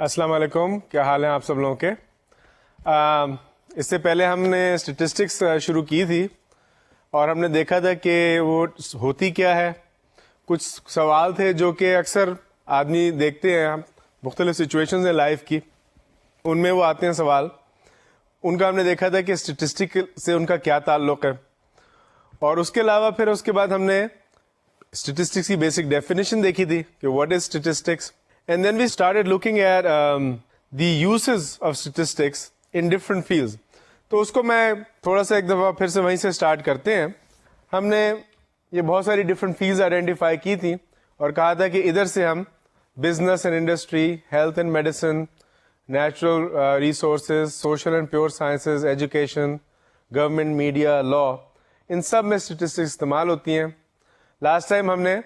السلام علیکم، کیا حال ہیں آپ سب لوگوں کے؟ اس سے پہلے ہم نے اسٹیٹسٹکس شروع کی تھی اور ہم نے دیکھا تھا کہ وہ ہوتی کیا ہے. کچھ سوال تھے جو کہ اکثر آدمی دیکھتے ہیں، ہم مختلف سچویشنز ہیں لائف کی، ان میں وہ آتے ہیں سوال. ان کا ہم نے دیکھا تھا کہ اسٹیٹسٹک سے ان کا کیا تعلق ہے، اور اس کے علاوہ پھر اس کے بعد ہم نے اسٹیٹسٹکس کی بیسک ڈیفینیشن دیکھی تھی کہ what is statistics. And then we started looking at the uses of statistics in different fields. تو اس کو میں تھوڑا سا ایک دفعہ پھر سے وہیں سے اسٹارٹ کرتے ہیں. ہم نے یہ بہت ساری ڈفرینٹ فیلڈز آئیڈینٹیفائی کی تھی اور کہا تھا کہ ادھر سے ہم business and industry, health and medicine, natural resources, social and pure sciences, education, government, media, law, ان سب میں اسٹیٹسٹکس استعمال ہوتی ہیں. لاسٹ ٹائم ہم نے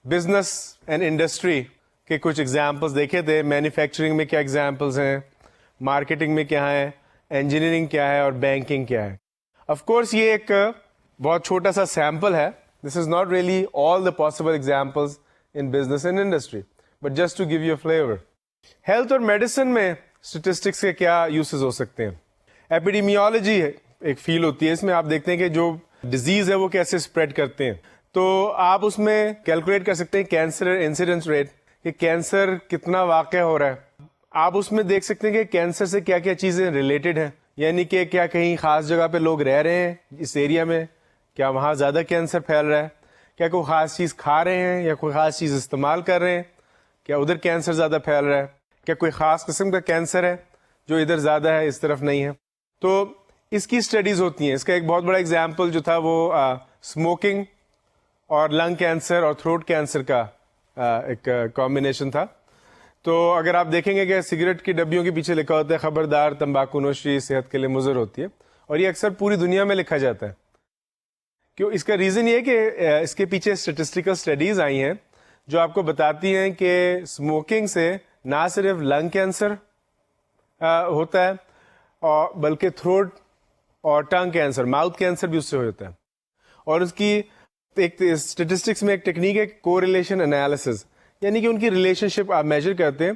بزنس اینڈ انڈسٹری کہ کچھ ایگزامپلس دیکھے تھے. مینوفیکچرنگ میں کیا ایگزامپلس ہیں، مارکیٹنگ میں کیا ہے، انجینئرنگ کیا ہے اور بینکنگ کیا ہے. آف کورس یہ ایک بہت چھوٹا سا سیمپل ہے. This is not really all the possible examples in business and industry, but just to give you a flavour. Health اور میڈیسن میں اسٹیٹسٹکس کے کیا یوزز ہو سکتے ہیں. ایپیڈیمیولوجی ایک فیلڈ ہوتی ہے، اس میں آپ دیکھتے ہیں کہ جو ڈیزیز ہے وہ کیسے اسپریڈ کرتے ہیں. تو آپ اس میں کیلکولیٹ کر سکتے ہیں کینسر انسیڈنس ریٹ، کہ کینسر کتنا واقع ہو رہا ہے. آپ اس میں دیکھ سکتے ہیں کہ کینسر سے کیا کیا چیزیں ریلیٹڈ ہیں، یعنی کہ کیا کہیں خاص جگہ پہ لوگ رہ رہے ہیں اس ایریا میں، کیا وہاں زیادہ کینسر پھیل رہا ہے، کیا کوئی خاص چیز کھا رہے ہیں یا کوئی خاص چیز استعمال کر رہے ہیں، کیا ادھر کینسر زیادہ پھیل رہا ہے، کیا کوئی خاص قسم کا کینسر ہے جو ادھر زیادہ ہے اس طرف نہیں ہے. تو اس کی اسٹڈیز ہوتی ہیں. اس کا ایک بہت بڑا اگزامپل جو تھا وہ اسموکنگ اور لنگ کینسر اور تھروٹ کینسر کا ایک کمبینیشن تھا. تو اگر آپ دیکھیں گے کہ سگریٹ کی ڈبیوں کے پیچھے لکھا ہوتا ہے خبردار تمباکو نوشی صحت کے لیے مضر ہوتی ہے، اور یہ اکثر پوری دنیا میں لکھا جاتا ہے. کیوں؟ اس کا ریزن یہ ہے کہ اس کے پیچھے اسٹیٹسٹیکل اسٹڈیز آئی ہیں جو آپ کو بتاتی ہیں کہ اسموکنگ سے نہ صرف لنگ کینسر ہوتا ہے اور بلکہ تھروٹ اور ٹنگ کینسر، ماؤتھ کینسر بھی اس سے ہوتا ہے. اور اس کی ایک اسٹیٹسٹکس میں ایک ٹیکنیک ہے کو ریلیشن انالیسز، یعنی کہ ان کی ریلیشن شپ آپ میجر کرتے ہیں.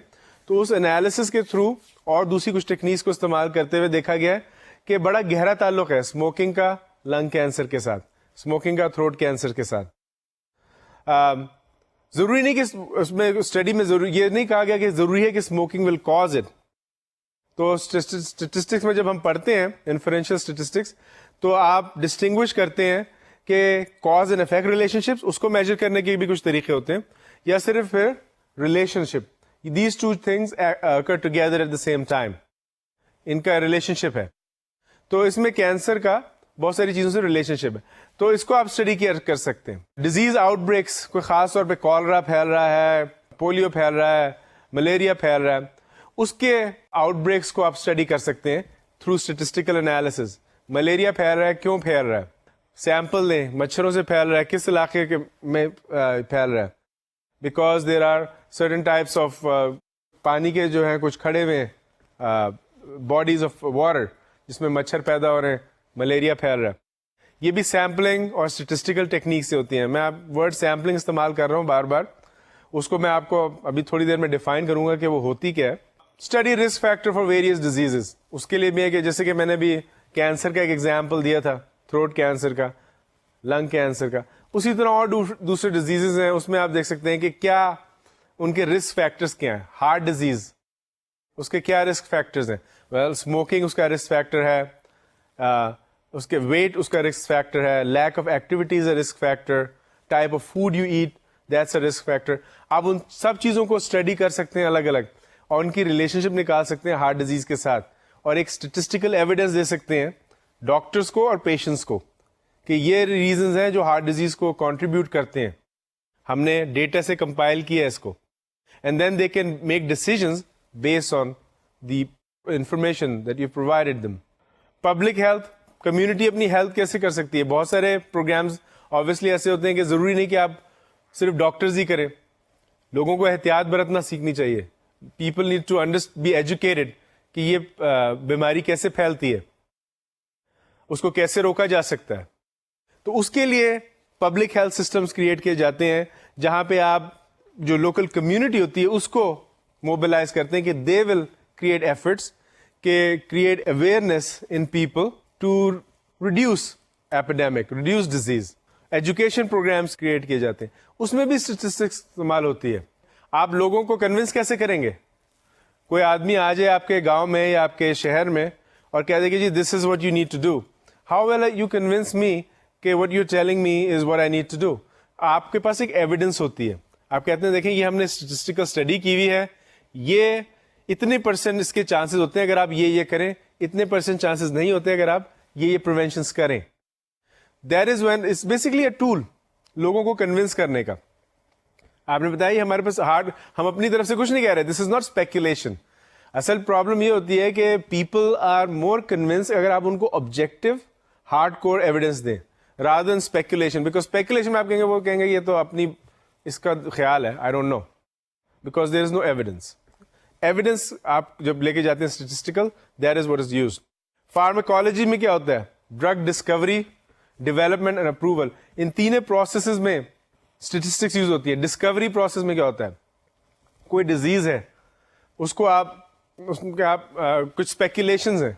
تو اس انالیسز کے تھرو اور دوسری کچھ ٹیکنیکس کو استعمال کرتے ہوئے دیکھا گیا ہے کہ بڑا گہرا تعلق ہے اسموکنگ کا لنگ کینسر کے ساتھ، اسموکنگ کا تھروٹ کینسر کے ساتھ. ضروری نہیں کہ اس میں اسٹڈی میں یہ نہیں کہا گیا کہ ضروری ہے کہ اسموکنگ ول کاز اٹ. تو اسٹیٹسٹکس میں جب ہم پڑھتے ہیں انفرینشیل اسٹیٹسٹکس تو آپ ڈسٹنگوش کرتے ہیں کہ cause and effect relationships, اس کو میجر کرنے کے بھی کچھ طریقے ہوتے ہیں، یا صرف پھر relationship, these two things occur together at the same time, ان کا ریلیشن شپ ہے. تو اس میں کینسر کا بہت ساری چیزوں سے ریلیشن شپ ہے. تو اس کو آپ اسٹڈی کر سکتے ہیں. ڈیزیز آؤٹ بریکس، کوئی خاص طور پہ کالرا پھیل رہا ہے، پولیو پھیل رہا ہے، ملیریا پھیل رہا ہے، اس کے آؤٹ بریکس کو آپ اسٹڈی کر سکتے ہیں تھرو اسٹیٹسٹیکل انالیسز. ملیریا پھیل رہا ہے، کیوں پھیل رہا ہے، سیمپل لیں، مچھروں سے پھیل رہا ہے، کس علاقے میں پھیل رہا ہے. Because there are certain types of پانی کے جو ہیں کچھ کھڑے ہوئے باڈیز آف واٹر جس میں مچھر پیدا ہو رہے ہیں، ملیریا پھیل رہا ہے. یہ بھی سیمپلنگ اور اسٹیٹسٹیکل ٹیکنیک سے ہوتی ہیں. میں ورڈ سیمپلنگ استعمال کر رہا ہوں بار بار، اس کو میں آپ کو ابھی تھوڑی دیر میں ڈیفائن کروں گا کہ وہ ہوتی کیا ہے. Study risk factor for various diseases, اس کے لیے بھی ہے کہ جیسے کہ میں نے بھی کینسر کا ایک ایگزامپل دیا تھا، تھروٹ کینسر کا، لنگ کینسر کا، اسی طرح اور دوسرے ڈیزیزز ہیں. اس میں آپ دیکھ سکتے ہیں کہ کیا ان کے رسک فیکٹرز کیا ہیں. ہارٹ ڈیزیز، اس کے کیا رسک فیکٹرز ہیں. اسموکنگ اس کا رسک فیکٹر ہے، اس کے ویٹ اس کا رسک فیکٹر ہے، lack of activities a risk factor, type of food you eat that's a risk factor. آپ ان سب چیزوں کو اسٹڈی کر سکتے ہیں الگ الگ، اور ان کی ریلیشن شپ نکال سکتے ہیں ہارٹ ڈیزیز کے ساتھ، اور ایک اسٹیٹسٹیکل ایویڈنس دے سکتے ہیں ڈاکٹرس کو اور پیشنٹس کو کہ یہ ریزنز ہیں جو ہارٹ ڈیزیز کو کنٹریبیوٹ کرتے ہیں. ہم نے ڈیٹا سے کمپائل کیا ہے اس کو، and then they can make decisions based on the information that you provided them. Public health, community اپنی ہیلتھ کیسے کر سکتی ہے. بہت سارے پروگرامز آبویسلی ایسے ہوتے ہیں کہ ضروری نہیں کہ آپ صرف ڈاکٹرز ہی کریں، لوگوں کو احتیاط برتنا سیکھنی چاہیے. People need to be educated کہ یہ بیماری کیسے پھیلتی ہے، اس کو کیسے روکا جا سکتا ہے. تو اس کے لیے پبلک ہیلتھ سسٹمز کریٹ کیے جاتے ہیں جہاں پہ آپ جو لوکل کمیونٹی ہوتی ہے اس کو موبلائز کرتے ہیں کہ دے ول کریٹ ایفرٹس کہ create awareness in people to reduce epidemic, reduce disease. Education programmes create کیے جاتے ہیں, اس میں بھی اسٹیٹسٹکس استعمال ہوتی ہے. آپ لوگوں کو کنونس کیسے کریں گے؟ کوئی آدمی آ جائے آپ کے گاؤں میں یا آپ کے شہر میں اور کہہ دے کہ جی this is what you need to do, how will you convince me کہ what you telling me is what I need to do. آپ کے پاس ایک ایویڈنس ہوتی ہے, آپ کہتے ہیں دیکھیں یہ ہم نے اسٹیٹسٹیکل اسٹڈی کی ہوئی ہے, یہ اتنے % اس کے چانسز ہوتے ہیں اگر آپ یہ کریں, اتنے % چانسز نہیں ہوتے اگر آپ یہ پریونشنس کریں. That is when it's basically a tool لوگوں کو کنونس کرنے کا. آپ نے بتایا ہمارے پاس ہم اپنی طرف سے کچھ نہیں کہہ رہے, دس از ناٹ اسپیکولیشن. اصل پرابلم یہ ہوتی ہے کہ پیپل آر مور کنونس اگر آپ ان کو آبجیکٹو ہارڈ کور ایویڈنس دیں rather than speculation, because speculation میں آپ کہیں گے وہ کہیں گے یہ تو اپنی اس کا خیال ہے, I don't know, because there is no evidence. Evidence آپ جب لے کے جاتے ہیں statistical, that is what is used. Pharmacology میں کیا ہوتا ہے؟ Drug discovery, development and approval. ان تینوں processes میں statistics یوز ہوتی ہے. Discovery process میں کیا ہوتا ہے؟ کوئی ڈیزیز ہے, اس کو آپ کچھ اسپیکولیشنز ہیں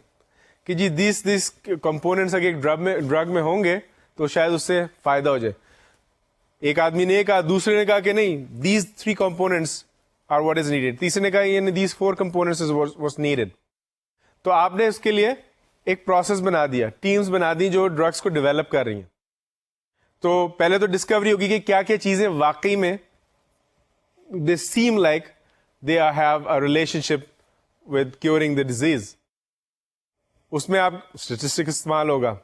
کہ جی دیس کمپوننٹس اگر ایک ڈرگ میں ہوں گے تو شاید اس سے فائدہ ہو جائے. ایک آدمی نے کہا, دوسرے نے کہا کہ نہیں, these 3 components are what is needed. تیسرے نے کہا یعنی these 4 components is what's needed. تو آپ نے اس کے لیے ایک پروسیس بنا دیا, ٹیمز بنا دی جو ڈرگس کو ڈیولپ کر رہی ہیں. تو پہلے تو ڈسکوری ہوگی کہ کیا کیا چیزیں واقعی میں they seem like they have a relationship with curing the disease. اس میں آپ اسٹیٹسٹکس استعمال ہوگا.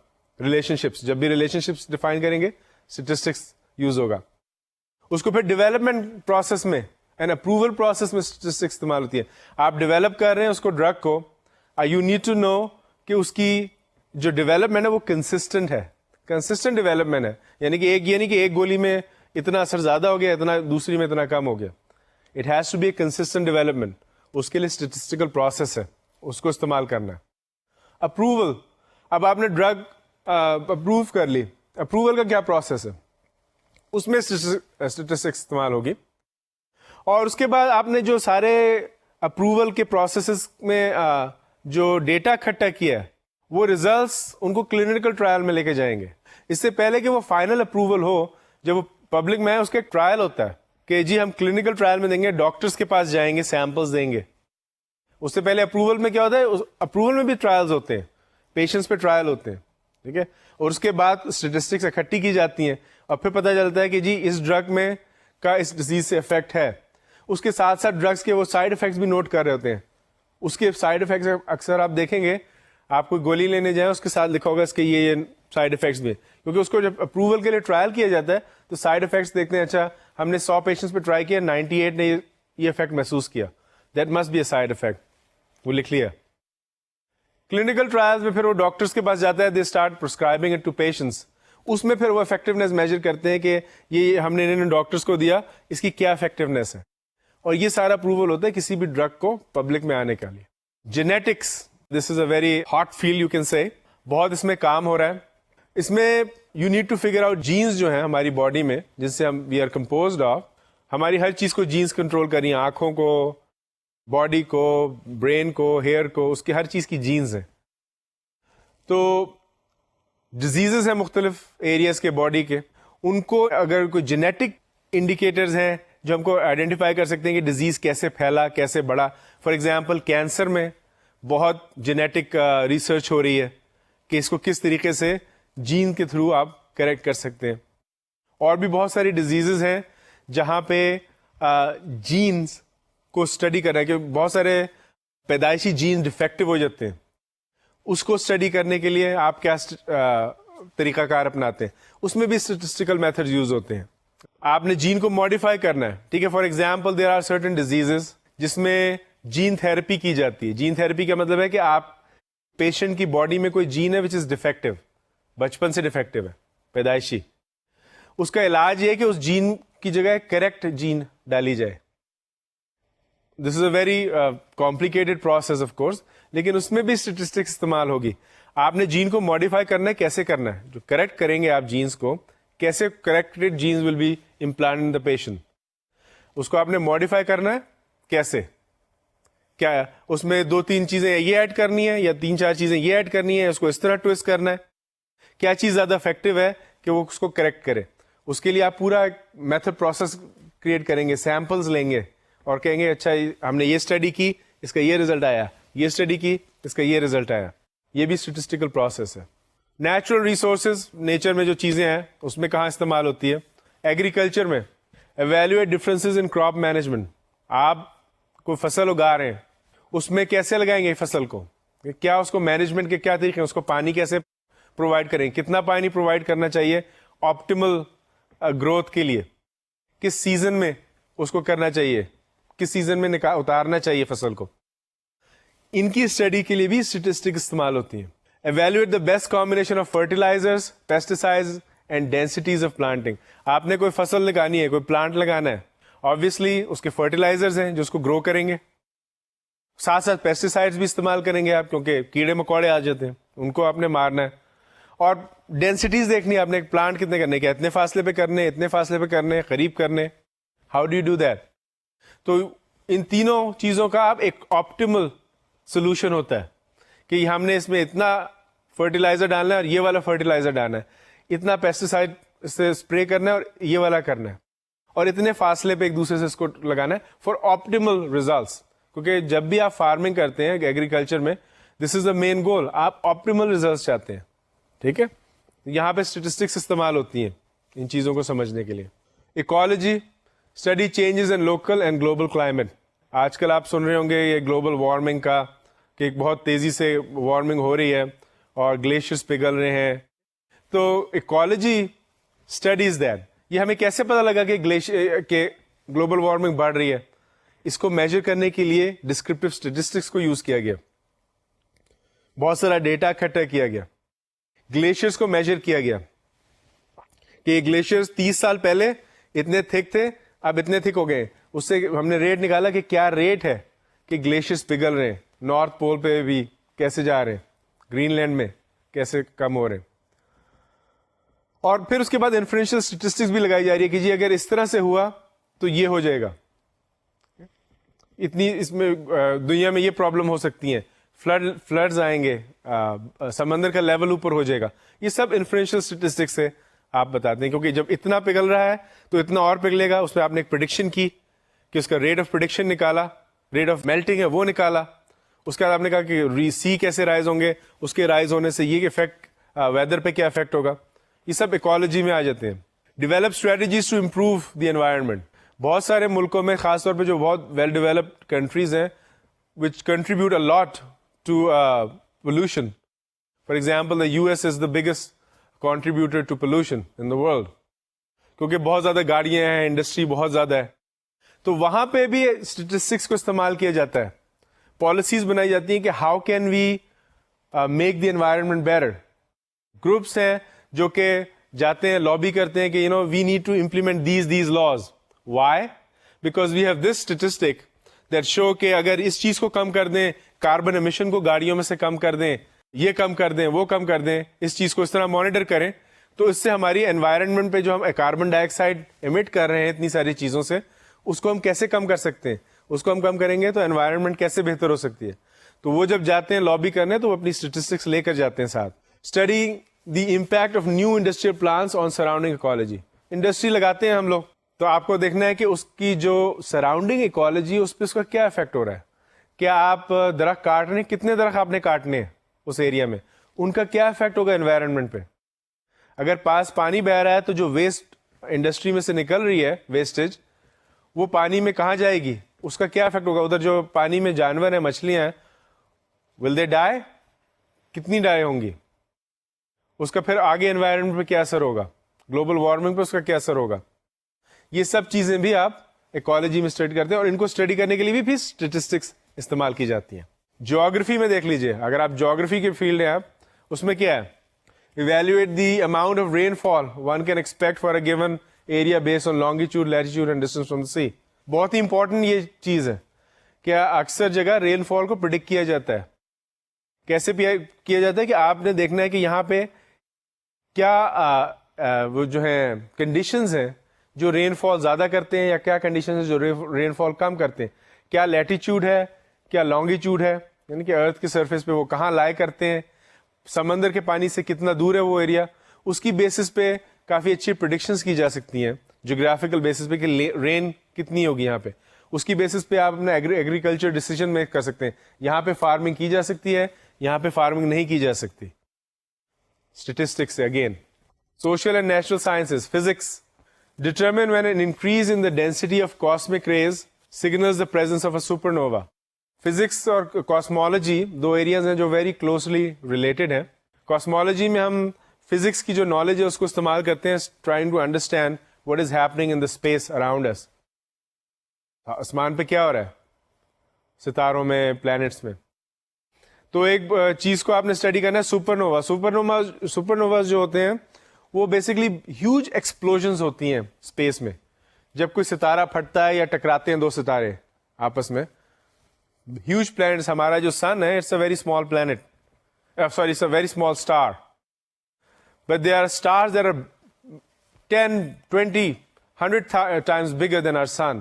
ریلیشن شپس, جب بھی ریلیشن شپس ڈیفائن کریں گے اسٹیٹسٹکس یوز ہوگا. اس کو پھر ڈیولپمنٹ پروسیس میں اینڈ اپروول پروسیس میں اسٹیٹسٹکس استعمال ہوتی ہے. آپ ڈیولپ کر رہے ہیں اس کو ڈرگ کو, یو نیڈ ٹو نو کہ اس کی جو ڈیولپمنٹ ہے وہ کنسسٹنٹ ہے, کنسسٹنٹ ڈیولپمنٹ ہے. یعنی کہ ایک گولی میں اتنا اثر زیادہ ہو گیا, اتنا دوسری میں اتنا کم ہو گیا. It has to be a consistent development. اس کے لیے اسٹیٹسٹیکل پروسیس ہے, اس کو استعمال کرنا ہے. اپروول, اب آپ نے ڈرگ اپروو کر لی, اپروول کا کیا پروسیس ہے؟ اس میں اسٹیٹسٹکس استعمال ہوگی. اور اس کے بعد آپ نے جو سارے اپروول کے پروسیسز میں جو ڈیٹا اکٹھا کیا ہے وہ ریزلٹس ان کو کلینکل ٹرائل میں لے کے جائیں گے. اس سے پہلے کہ وہ فائنل اپروول ہو, جب وہ پبلک میں ہے اس کا ایک ٹرائل ہوتا ہے کہ جی ہم کلینکل ٹرائل میں دیں گے, ڈاکٹرس کے پاس جائیں گے, سیمپلز دیں گے. اس سے پہلے اپروول میں کیا ہوتا ہے؟ اپروول میں بھی ٹرائلز ہوتے ہیں, پیشنٹس پہ ٹرائل ہوتے ہیں, ٹھیک ہے. اور اس کے بعد اسٹیٹسٹکس اکٹھی کی جاتی ہیں اور پھر پتہ چلتا ہے کہ جی اس ڈرگ میں کا اس ڈیزیز سے افیکٹ ہے. اس کے ساتھ ساتھ ڈرگس کے وہ سائڈ افیکٹس بھی نوٹ کر رہے ہوتے ہیں. اس کے سائڈ افیکٹس اکثر آپ دیکھیں گے, آپ کوئی گولی لینے جائیں اس کے ساتھ لکھا ہوگا اس کے یہ سائڈ افیکٹس بھی, کیونکہ اس کو جب اپروول کے لیے ٹرائل کیا جاتا ہے تو سائڈ افیکٹس دیکھتے ہیں. اچھا ہم نے 100 پیشنٹس پہ ٹرائی کیا, 98 نے یہ افیکٹ محسوس کیا, that must be a side effect, وہ لکھ لیا. کلینکل ٹرائلز میں پھر وہ ڈاکٹرس کے پاس جاتا ہے, they start prescribing it to patients. اس میں پھر وہ افیکٹونیس میجر کرتے ہیں کہ یہ ہم نے انہوں نے ڈاکٹرس کو دیا, اس کی کیا افیکٹونیس ہے. اور یہ سارا اپروول ہوتا ہے کسی بھی ڈرگ کو پبلک میں آنے کے لیے. Genetics, this is a very hot field you can say, بہت اس میں کام ہو رہا ہے. اس میں you need to figure out genes جو ہیں ہماری باڈی میں, جس سے ہم وی آر کمپوزڈ آف, ہماری ہر چیز کو جینز کنٹرول کر رہی ہیں, آنکھوں کو, باڈی کو, برین کو, ہیئر کو, اس کی ہر چیز کی جینز ہیں. تو ڈیزیزز ہیں مختلف ایریاز کے باڈی کے, ان کو اگر کوئی جینیٹک انڈیکیٹرز ہیں جو ہم کو آئیڈینٹیفائی کر سکتے ہیں کہ ڈیزیز کیسے پھیلا, کیسے بڑھا. فار ایگزامپل کینسر میں بہت جینیٹک ریسرچ ہو رہی ہے کہ اس کو کس طریقے سے جین کے تھرو آپ کریکٹ کر سکتے ہیں. اور بھی بہت ساری ڈیزیزز ہیں جہاں پہ جینز کو اسٹڈی کر رہا ہے کہ بہت سارے پیدائشی جین ڈیفیکٹو ہو جاتے ہیں. اس کو اسٹڈی کرنے کے لیے آپ کیا طریقہ کار اپناتے ہیں, اس میں بھی اسٹیٹسٹیکل میتھڈ یوز ہوتے ہیں. آپ نے جین کو ماڈیفائی کرنا ہے, ٹھیک ہے. For example there are certain diseases جس میں جین تھراپی کی جاتی ہے. جین تھراپی کا مطلب ہے کہ آپ پیشنٹ کی باڈی میں کوئی جین ہے وچ از ڈیفیکٹو, بچپن سے ڈیفیکٹو ہے, پیدائشی. اس کا علاج یہ ہے کہ اس جین کی جگہ کریکٹ جین ڈالی جائے. This is a very complicated process of course, لیکن اس میں بھی اسٹیٹسٹکس استعمال ہوگی. آپ نے جین کو ماڈیفائی کرنا ہے, کیسے کرنا ہے, جو کریکٹ کریں گے آپ جینس کو, کیسے corrected genes will be implant in the patient, اس کو آپ نے ماڈیفائی کرنا ہے کیسے, کیا اس میں 2-3 چیزیں یہ ایڈ کرنی ہے یا 3-4 چیزیں یہ ایڈ کرنی ہے, اس کو اس طرح ٹویسٹ کرنا ہے, کیا چیز زیادہ افیکٹو ہے کہ وہ اس کو کریکٹ کرے. اس کے لیے آپ پورا میتھڈ پروسیس کریٹ کریں گے, سیمپلز لیں گے اور کہیں گے اچھا ہم نے یہ اسٹڈی کی, اس کا یہ ریزلٹ آیا, یہ اسٹڈی کی, اس کا یہ ریزلٹ آیا. یہ بھی اسٹیٹسٹیکل پروسیس ہے. نیچرل ریسورسز, نیچر میں جو چیزیں ہیں اس میں کہاں استعمال ہوتی ہے؟ ایگریکلچر میں. Evaluate differences in crop management. آپ کوئی فصل اگا رہے ہیں, اس میں کیسے لگائیں گے فصل کو, کیا اس کو مینجمنٹ کے کیا طریقے ہیں, اس کو پانی کیسے پرووائڈ کریں, کتنا پانی پرووائڈ کرنا چاہیے آپٹیمل گروتھ کے لیے, کس سیزن میں اس کو کرنا چاہیے, کس سیزن میں اتارنا چاہیے فصل کو. ان کی اسٹڈی کے لیے بھی اسٹیٹسٹک استعمال ہوتی ہیں. Evaluate the best combination of fertilizers, pesticides and densities of planting. آپ نے کوئی فصل لگانی ہے, کوئی پلانٹ لگانا ہے, آبویسلی اس کے فرٹیلائزرز ہیں جو اس کو گرو کریں گے, ساتھ ساتھ پیسٹیسائڈز بھی استعمال کریں گے آپ, کیونکہ کیڑے مکوڑے آ جاتے ہیں, ان کو آپ نے مارنا ہے. اور ڈینسٹیز دیکھنی ہے آپ نے, پلانٹ کتنے کرنے, کیا اتنے فاصلے پہ کرنے, اتنے فاصلے پہ کرنے, قریب کرنے, how do you do that. تو ان تینوں چیزوں کا آپ ایک آپٹیمل سولوشن ہوتا ہے کہ ہم نے اس میں اتنا فرٹیلائزر ڈالنا ہے اور یہ والا فرٹیلائزر ڈالنا ہے, اتنا پیسٹیسائڈ سے اسپرے کرنا ہے اور یہ والا کرنا ہے, اور اتنے فاصلے پہ ایک دوسرے سے اس کو لگانا ہے فار آپٹیمل ریزلٹس. کیونکہ جب بھی آپ فارمنگ کرتے ہیں ایگریکلچر میں, دس از دا مین گول, آپ آپٹیمل ریزلٹس چاہتے ہیں. ٹھیک ہے, یہاں پہ اسٹیٹسٹکس استعمال ہوتی ہیں ان چیزوں کو سمجھنے کے لیے. Ecology, study changes in local and global climate. آج کل آپ سن رہے ہوں گے یہ گلوبل وارمنگ کا, کہ بہت تیزی سے وارمنگ ہو رہی ہے اور گلیشیئرز پگھل رہے ہیں. تو ایکالوجی اسٹڈیز دیٹ. یہ ہمیں کیسے پتا لگا کہ گلوبل وارمنگ بڑھ رہی ہے؟ اس کو میجر کرنے کے لیے ڈسکرپٹیو اسٹیٹسٹکس کو یوز کیا گیا, بہت سارا ڈیٹا اکٹھا کیا گیا, گلیشیئرز کو میجر کیا گیا کہ یہ گلیشیئرز 30 سال پہلے اتنے تھک تھے, اب اتنے تھک ہو گئے. اس سے ہم نے ریٹ نکالا کہ کیا ریٹ ہے کہ گلیشیئرز پگھل رہے ہیں, نارتھ پول پہ بھی کیسے جا رہے ہیں, گرین لینڈ میں کیسے کم ہو رہے ہیں. اور پھر اس کے بعد انفرینشیل اسٹیٹسٹکس بھی لگائی جا رہی ہے کہ جی اگر اس طرح سے ہوا تو یہ ہو جائے گا, اتنی اس میں دنیا میں یہ پرابلم ہو سکتی ہیں, فلڈز آئیں گے, سمندر کا لیول اوپر ہو جائے گا. یہ سب انفرینشیل اسٹیٹسٹکس سے آپ بتاتے ہیں, کیونکہ جب اتنا پگھل رہا ہے تو اتنا اور پگھلے گا. اس پہ آپ نے ایک پریڈکشن کی کہ اس کا ریٹ آف پریڈکشن نکالا, ریٹ آف میلٹنگ ہے وہ نکالا. اس کے بعد آپ نے کہا کہ سی کیسے رائز ہوں گے, اس کے رائز ہونے سے یہ افیکٹ ویدر پہ کیا افیکٹ ہوگا. یہ سب ایکالوجی میں آ جاتے ہیں. Develop strategies to improve the environment. بہت سارے ملکوں میں, خاص طور پہ جو بہت ویل ڈیولپڈ کنٹریز ہیں, which contribute a lot to pollution. For example, the US is the biggest contributor to pollution in the world. کیونکہ بہت زیادہ گاڑیاں ہیں, انڈسٹری بہت زیادہ ہے, تو وہاں پہ بھی اسٹیٹسٹکس کو استعمال کیا جاتا ہے. پالیسیز بنائی جاتی ہیں کہ how can we make the environment better. Groups ہیں جو کہ جاتے ہیں, لابی کرتے ہیں کہ we need to implement these laws. Why? Because we have this statistic that show کہ اگر اس چیز کو کم کر دیں, کاربن ایمیشن کو گاڑیوں میں سے کم کر دیں, یہ کم کر دیں, وہ کم کر دیں, اس چیز کو اس طرح مانیٹر کریں, تو اس سے ہماری انوائرمنٹ پہ جو ہم کاربن ڈائی آکسائڈ ایمٹ کر رہے ہیں اتنی ساری چیزوں سے, اس کو ہم کیسے کم کر سکتے ہیں. اس کو ہم کم کریں گے تو انوائرمنٹ کیسے بہتر ہو سکتی ہے. تو وہ جب جاتے ہیں لابی کرنے تو وہ اپنی اسٹیٹسٹکس لے کر جاتے ہیں ساتھ. Study the impact of new industrial plants on surrounding ecology. Industry لگاتے ہیں ہم لوگ, تو آپ کو دیکھنا ہے کہ اس کی جو سراؤنڈنگ ایکالوجی اس پہ اس کا کیا افیکٹ ہو رہا ہے. کیا آپ درخت کاٹ رہے ہیں, کتنے درخت آپ نے کاٹنے ہیں اس ایریا میں, ان کا کیا افیکٹ ہوگا انوائرمنٹ پہ. اگر پاس پانی بہ رہا ہے تو جو ویسٹ انڈسٹری میں سے نکل رہی ہے, ویسٹیج, وہ پانی میں کہاں جائے گی, اس کا کیا افیکٹ ہوگا. ادھر جو پانی میں جانور ہیں, مچھلیاں ہیں, ول دے ڈائی, کتنی ڈائی ہوں گی. اس کا پھر آگے انوائرمنٹ پہ کیا اثر ہوگا, گلوبل وارمنگ پہ اس کا کیا اثر ہوگا. یہ سب چیزیں بھی آپ ایکالوجی میں اسٹڈی کرتے ہیں, اور ان کو اسٹڈی کرنے کے لیے بھی اسٹیٹسٹکس استعمال کی جاتی ہیں. جیوگرافی میں دیکھ لیجئے, اگر آپ جیوگرافی کے فیلڈ ہیں آپ, اس میں کیا ہے, evaluate the amount of rainfall one can expect for a given area based on longitude, latitude and distance from the sea. بہت ہی امپورٹنٹ یہ چیز ہے کہ اکثر جگہ رین فال کو پریڈکٹ کیا جاتا ہے. کیسے کیا جاتا ہے کہ آپ نے دیکھنا ہے کہ یہاں پہ کیا وہ جو ہیں کنڈیشنز ہیں جو رین فال زیادہ کرتے ہیں, یا کیا کنڈیشن ہے جو رین فال کم کرتے ہیں. کیا لیٹیچیوڈ ہے, کیا لانگیچیوڈ ہے, یعنی کہ ارتھ کے سرفیس پہ وہ کہاں لائے کرتے ہیں, سمندر کے پانی سے کتنا دور ہے وہ ایریا, اس کی بیسس پہ کافی اچھی پریڈکشنز کی جا سکتی ہیں جغرافیکل بیسس پہ کہ رین کتنی ہوگی یہاں پہ. اس کی بیسس پہ آپ اپنا ایگریکلچر ڈیسیجن میک کر سکتے ہیں, یہاں پہ فارمنگ کی جا سکتی ہے, یہاں پہ فارمنگ نہیں کی جا سکتی. اسٹیٹسٹکس سے again, social and natural sciences, physics, determine when an increase in the density of cosmic rays signals the presence of a supernova. Physics اور کاسمولوجی دو ایریاز ہیں جو ویری کلوزلی ریلیٹڈ ہیں. کاسمولوجی میں ہم فزکس کی جو knowledge ہے اس کو استعمال کرتے ہیں trying to understand what is happening in the space around us. آسمان پہ کیا ہو رہا ہے, ستاروں میں, پلانٹس میں. تو ایک چیز کو آپ نے اسٹڈی کرنا ہے, سپر نوواز جو ہوتے ہیں وہ بیسکلی ہیوج ایکسپلوژنز ہوتی ہیں اسپیس میں. جب کوئی ستارہ پھٹتا ہے یا ٹکراتے ہیں دو ستارے آپس میں, ہیوج پلانٹس, ہمارا جو سن ہے it's a very small plant, sorry it's a very small star, but they are stars that are 10, 20, 100 times bigger than our sun.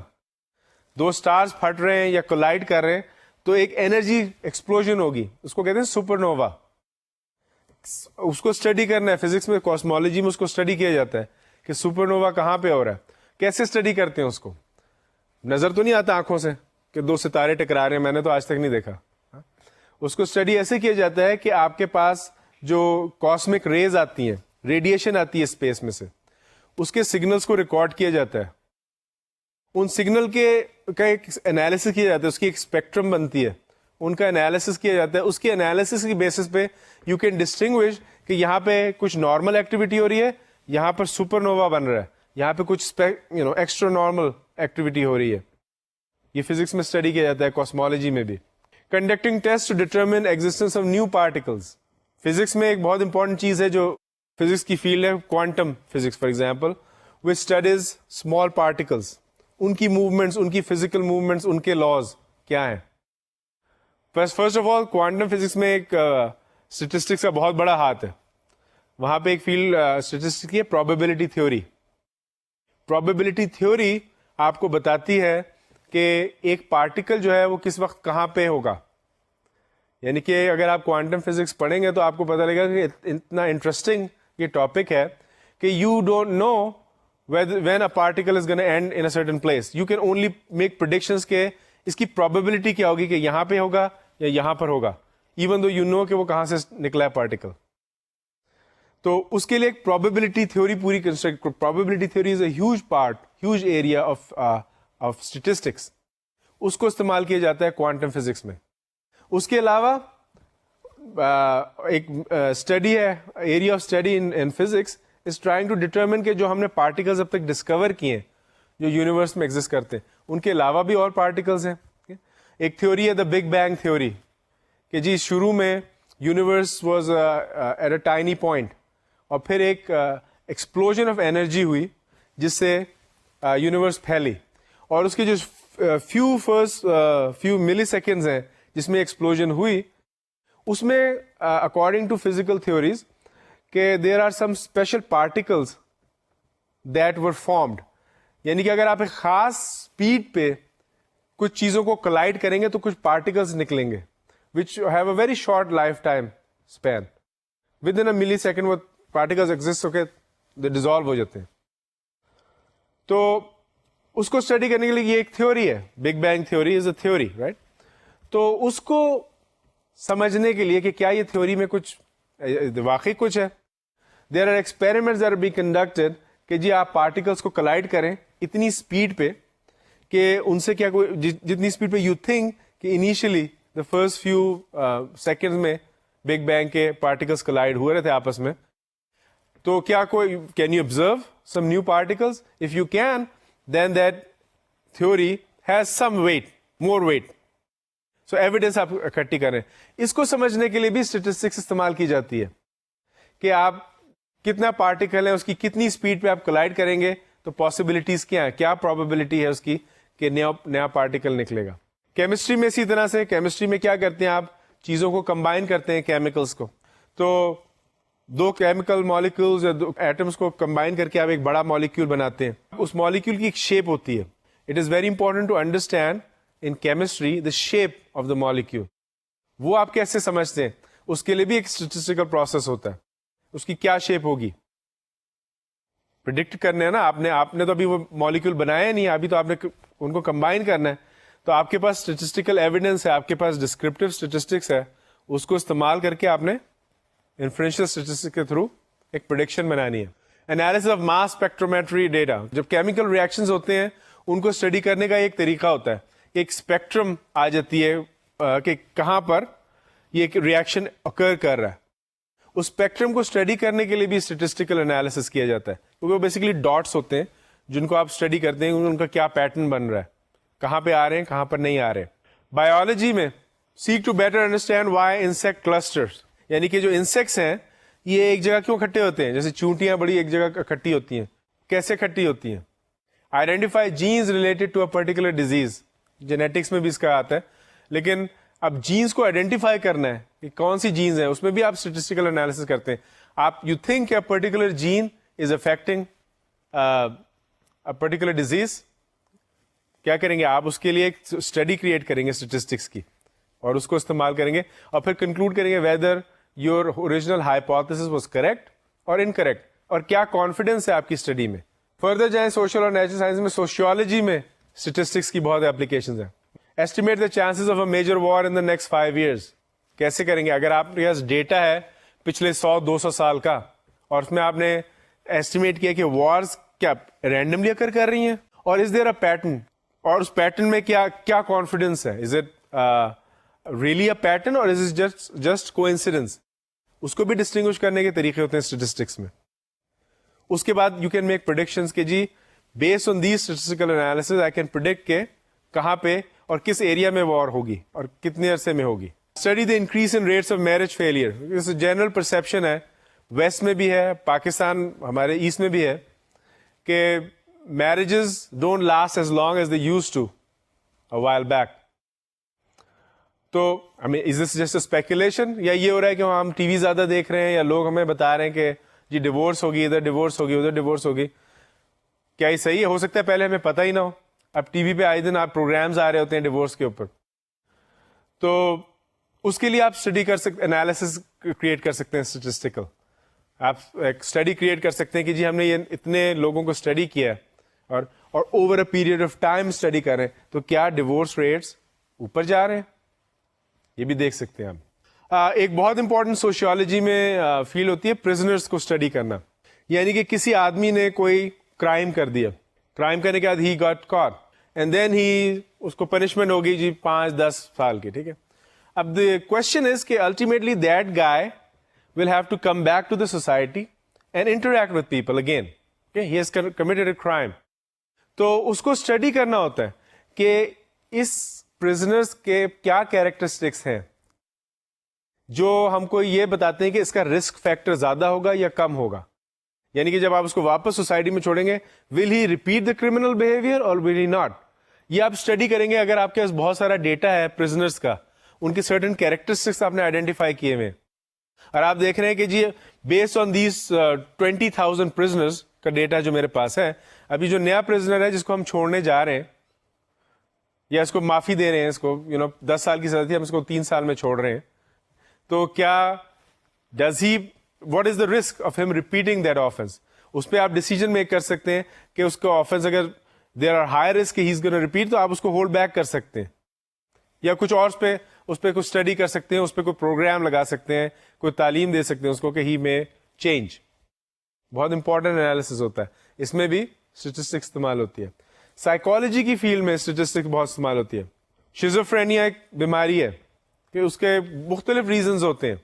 دو اسٹارز پھٹ رہے ہیں یا کولائڈ کر رہے ہیں تو ایک انرجی ایکسپلوژن ہوگی, اس کو کہتے ہیں سپر نووا. اس کو اسٹڈی کرنا ہے فزکس میں, کاسمولوجی میں اس کو اسٹڈی کیا جاتا ہے کہ سپر نووا کہاں پہ ہو رہا ہے. کیسے اسٹڈی کرتے ہیں اس کو, نظر تو نہیں آتا آنکھوں سے کہ دو ستارے ٹکرا رہے ہیں, میں نے تو آج تک نہیں دیکھا. اس کو اسٹڈی ایسے کیا جاتا ہے کہ آپ کے پاس جو کاسمک ریز آتی ہیں, ریڈیشن آتی ہے اسپیس میں سے, اس کے سگنلز کو ریکارڈ کیا جاتا ہے. ان سگنل کا ایک انالیسس کیا جاتا ہے, اس کی ایک اسپیکٹرم بنتی ہے, ان کا انالیسس کیا جاتا ہے. اس کے انالیسس کی بیسس پہ یو کین ڈسٹنگوش کہ یہاں پہ کچھ نارمل ایکٹیویٹی ہو رہی ہے, یہاں پر سپر نووا بن رہا ہے, یہاں پہ کچھ ایکسٹرا نارمل ایکٹیویٹی ہو رہی ہے. یہ فزکس میں اسٹڈی کیا جاتا ہے, کاسمولوجی میں بھی. Conducting test to determine existence of new particles. Physics میں ایک بہت امپورٹنٹ چیز ہے جو فزکس کی فیلڈ ہے, quantum physics for example, which studies small particles, ان کی موومنٹس, ان کی فزیکل موومنٹس, ان کے لاز کیا ہیں. First of all quantum physics میں ایک اسٹیٹسٹکس کا بہت بڑا ہاتھ ہے. وہاں پہ ایک فیلڈ اسٹیٹسٹکس کی ہے, پروبیبلٹی تھیوری. پروبیبلٹی تھیوری آپ کو بتاتی ہے کہ ایک پارٹیکل جو ہے وہ کس وقت کہاں پہ ہوگا. یعنی کہ اگر آپ کوانٹم فزکس پڑھیں گے تو آپ کو پتہ لگے گا کہ اتنا انٹرسٹنگ یہ ٹاپک ہے کہ you don't know when a particle is going to end in a certain place. You can only make predictions کہ اس کی probability کیا ہوگی کہ یہاں پہ ہوگا یا یہاں پر ہوگا, even though you know کہ وہ کہاں سے نکلا ہے پارٹیکل. تو اس کے لیے ایک probability theory پوری construct. probability theory is a huge part, huge area of statistics. اس کو استعمال کیا جاتا ہے کوانٹم فزکس میں. اس کے علاوہ ایک اسٹڈی ہے, area of study in physics is trying to determine کہ جو ہم نے پارٹیکلز اب تک ڈسکور کیے ہیں جو یونیورس میں ایگزسٹ کرتے ہیں, ان کے علاوہ بھی اور پارٹیکلز ہیں. ایک تھیوری ہے دا بگ بینگ تھیوری کہ جی شروع میں universe was at a tiny point, اور پھر ایک ایکسپلوژن آف انرجی ہوئی جس سے یونیورس پھیلی, اور اس کے جو فیو ملی سیکنڈز ہیں جس میں ایکسپلوژن ہوئی, اس میں اکارڈنگ ٹو فزیکل تھیوریز کہ there are some special particles that were formed. یعنی کہ اگر آپ ایک خاص اسپیڈ پہ کچھ چیزوں کو کولائڈ کریں گے تو کچھ پارٹیکلس نکلیں گے which have a very short life time span. With in اے ملی سیکنڈ وہ پارٹیکلس ایگزسٹ ہو کے ڈیزالو ہو جاتے ہیں. تو اس کو اسٹڈی کرنے کے لیے یہ ایک تھیوری ہے, big bang theory is a theory, right. تو اس کو سمجھنے کے لیے کہ کیا یہ تھیوری میں کچھ واقعی کچھ ہے, there are experiments are be conducted کہ جی آپ پارٹیکلس کو کولائڈ کریں اتنی اسپیڈ پہ کہ ان سے کیا کوئی جتنی اسپیڈ پہ یو تھنک کہ initially the first few second میں بگ بینگ کے پارٹیکلس کولائڈ ہو رہے تھے آپس میں, تو کیا کوئی can you observe some new particles. If you can then that theory has some weight, more weight. So evidence آپ اکٹھی کریں. اس کو سمجھنے کے لیے بھی اسٹیٹسٹکس استعمال کی جاتی ہے کہ آپ کتنا پارٹیکل ہے, اس کی کتنی اسپیڈ پہ آپ کولائڈ کریں گے تو پاسبلٹیز کیا ہیں, کیا پروبیبلٹی ہے اس کی کہ نیا پارٹیکل نکلے گا. کیمسٹری میں اسی طرح سے, کیمسٹری میں کیا کرتے ہیں آپ چیزوں کو کمبائن کرتے ہیں, کیمیکلس کو. تو دو کیمیکل مالیکولز یا دو ایٹمس کو کمبائن کر کے آپ ایک بڑا مالیکیول بناتے ہیں. اس مالیکیول کی ایک شیپ ہوتی ہے. It is very important to understand in chemistry the shape of the molecule. وہ آپ کیسے سمجھتے ہیں؟ اس کے لیے بھی ایک اسٹیٹسٹیکل پروسیس ہوتا ہے. اس کی کیا شیپ ہوگی پرڈکٹ کرنے ہے نا. آپ نے تو ابھی وہ مالیکول بنایا نہیں, ابھی تو آپ نے ان کو کمبائن کرنا ہے. تو آپ کے پاس اسٹیٹسٹیکل ایویڈنس ہے, آپ کے پاس ڈسکرپٹیو اسٹیٹسٹکس ہے, اس کو استعمال کر کے آپ نے انفرینشیل اسٹیٹسٹکس کے تھرو ایک پریڈکشن بنانی ہے. انالیسس آف ماس اسپیکٹرومیٹری ڈیٹا, جب کیمیکل ریئیکشنز ہوتے ہیں ان کو اسٹڈی کرنے کا ایک طریقہ ہوتا ہے, ایک اسپیکٹرم آ جاتی ہے کہ کہاں پر یہ ریئیکشن اکر کر رہا ہے. اس اسپیکٹرم کو اسٹڈی کرنے کے لیے بھی اسٹیٹسٹیکل انالیسس کیا جاتا ہے, کیونکہ وہ بیسیکلی ڈاٹس ہوتے ہیں جن کو آپ اسٹڈی کرتے ہیں, ان کا کیا پیٹرن بن رہا ہے, کہاں پہ آ رہے ہیں, کہاں پر نہیں آ رہے. بایولوجی میں seek to better understand why insect clusters, یعنی کہ جو انسیکٹس ہیں یہ ایک جگہ کیوں اکٹھے ہوتے ہیں, جیسے چونٹیاں بڑی ایک جگہ اکٹھی ہوتی ہیں, کیسے اکٹھی ہوتی ہیں. Identify genes related to a particular disease, genetics میں بھی اس کا آتا ہے. لیکن اب جینز کو آئیڈینٹیفائی کرنا ہے کہ کون سی جینز ہیں, اس میں بھی آپ اسٹیٹسٹیکل انالیسس کرتے ہیں. آپ you think a particular gene is affecting a particular disease, کیا کریں گے آپ اس کے لیے ایک اسٹڈی کریٹ کریں گے اسٹیٹسٹکس کی, اور اس کو استعمال کریں گے اور پھر کنکلوڈ کریں گے weather your original hypothesis was correct اور انکریکٹ, اور کیا کانفیڈینس ہے آپ کی اسٹڈی میں. فردر جائیں سوشل اور نیچرل سائنس میں, سوشیولوجی میں اسٹیٹسٹکس کی بہت اپلیکیشنز ہیں. Estimate the chances of a major war in the next 5 years, کیسے کریں گے؟ اگر آپ کے پاس ڈیٹا ہے پچھلے 100-200 سال کا, اور اس میں آپ نے ایسٹیمیٹ کیا کہ وارز کیا رینڈملی اکر کر رہی ہیں, اور از دیر اے پیٹرن, اور اس پیٹرن میں کیا کانفیڈینس ہے, is it really a pattern اور از اٹ جسٹ کوانسیڈنس. اس کو بھی ڈسٹنگوش کرنے کے طریقے ہوتے ہیں اسٹیٹسٹکس میں. اس کے بعد یو کین میک پریڈکشنز کہ جی based on these statistical analyses I can predict کہ کہاں پہ اور کس ایریا میں وار ہوگی اور کتنے عرصے میں ہوگی. Study the increase in rates of marriage failure, general perception ہے, ویسٹ میں بھی ہے, پاکستان ہمارے ایسٹ میں بھی ہے, کہ marriages don't last as long as they used to a while back. تو is this just a speculation, یا یہ ہو رہا ہے کہ ہم ٹی وی زیادہ دیکھ رہے ہیں, یا لوگ ہمیں بتا رہے ہیں کہ جی ڈیورس ہوگی, ادھر ڈیورس ہوگی, ادھر ڈیورس ہوگی. کیا یہ صحیح ہے؟ ہو سکتا ہے پہلے ہمیں پتہ ہی نہ ہو. اب ٹی وی پہ آئے دن آپ پروگرامز آ رہے ہوتے ہیں ڈیورس کے اوپر, تو اس کے لیے آپ اسٹڈی کر سکتے, انالیسس کریٹ کر سکتے ہیں اسٹیٹسٹیکل. آپ ایک اسٹڈی کریٹ کر سکتے ہیں کہ جی ہم نے یہ اتنے لوگوں کو اسٹڈی کیا ہے اور over a period of time study کر رہے ہیں, تو کیا ڈیورس ریٹس اوپر جا رہے ہیں, یہ بھی دیکھ سکتے ہیں آپ. ایک بہت امپورٹنٹ سوشیولوجی میں فیلڈ ہوتی ہے پرزنرس کو اسٹڈی کرنا, یعنی کہ کسی آدمی نے کوئی کرائم کر دیا, کرائم کرنے کے بعد he got caught and then اس کو پنشمنٹ ہوگی جی 5-10 سال کی, ٹھیک ہے. اب the question is کہ ultimately that guy will have to come back to the society and interact with people again. Okay? He has committed a crime. تو اس کو اسٹڈی کرنا ہوتا ہے کہ اس پرزنرس کے کیا کیریکٹرسٹکس ہیں جو ہم کو یہ بتاتے ہیں کہ اس کا رسک فیکٹر زیادہ ہوگا یا کم ہوگا. یعنی کہ جب آپ اس کو واپس سوسائٹی میں چھوڑیں گے, will he repeat the criminal behavior or will he not? یہ آپ اسٹڈی کریں گے اگر آپ کے پاس بہت سارا ڈیٹا ہے پرزنرس کا, ان کی سرٹن کیریکٹرسٹکس آپ نے آئیڈینٹیفائی کیے ہوئے, اور آپ دیکھ رہے ہیں کہ جی بیسڈ آن دیز 20,000 پرزنرز کا ڈیٹا جو میرے پاس ہے, ابھی جو نیا پرزنر ہے جس کو ہم چھوڑنے جا رہے ہیں یا اس کو معافی دے رہے ہیں, اس کو 10 سال کی سزا تھی, ہم اس کو 3 سال میں چھوڑ رہے ہیں, تو کیا does he what is the risk of ہم ریپیٹنگ دیٹ آفنس. اس پہ آپ ڈیسیجن میک کر سکتے ہیں کہ اس کو آفنس اگر there are high risk he is gonna repeat, تو آپ اس کو ہولڈ بیک کر سکتے ہیں, یا کچھ اور اس پہ کچھ اسٹڈی کر سکتے ہیں, اس پہ کوئی پروگرام لگا سکتے ہیں, کوئی تعلیم دے سکتے ہیں اس کو کہ ہی میں چینج. بہت امپورٹنٹ انالیسس ہوتا ہے, اس میں بھی اسٹیٹسٹکس استعمال ہوتی ہے. سائیکالوجی کی فیلڈ میں اسٹیٹسٹکس بہت استعمال ہوتی ہے. شیزوفرینیا ایک بیماری ہے کہ اس کے مختلف ریزنز ہوتے ہیں.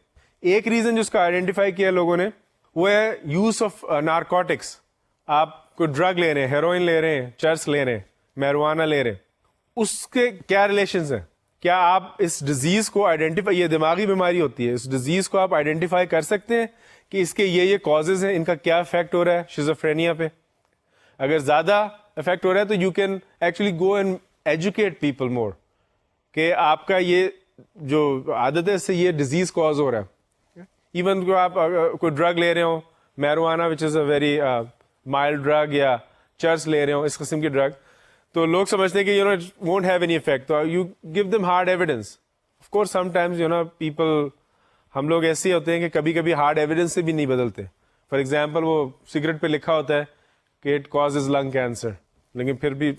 ایک ریزن جس کا آئیڈینٹیفائی کیا لوگوں نے وہ ہے یوز آف نارکوٹکس. آپ کوئی ڈرگ لے رہے ہیں, ہیروئن لے رہے ہیں, چرس لے رہے ہیں, میروانہ لے رہے ہیں, اس کے کیا ریلیشنز ہیں؟ کیا آپ اس ڈیزیز کو آئیڈینٹیفائی, یہ دماغی بیماری ہوتی ہے, اس ڈیزیز کو آپ آئیڈینٹیفائی کر سکتے ہیں کہ اس کے یہ کازز ہیں, ان کا کیا افیکٹ ہو رہا ہے شیزوفرینیا پہ؟ اگر زیادہ افیکٹ ہو رہا ہے تو you can actually go and educate people more کہ آپ کا یہ جو عادت ہے اس سے یہ ڈیزیز کاز ہو رہا ہے. ایون کو آپ کوئی ڈرگ لے رہے ہو, میروانہ وچ از اے ویری مائلڈ ڈرگ, یا چرس لے رہے ہو, اس قسم کی ڈرگ, تو لوگ سمجھتے ہیں کہ you know it won't have any effect, تو you give them hard evidence. Of course sometimes you know people, ہم لوگ ایسے ہوتے ہیں کہ کبھی کبھی ہارڈ ایویڈنس سے بھی نہیں بدلتے. فار ایگزامپل وہ سگریٹ پہ لکھا ہوتا ہے کہ اٹ کازز لنگ کینسر, لیکن پھر بھی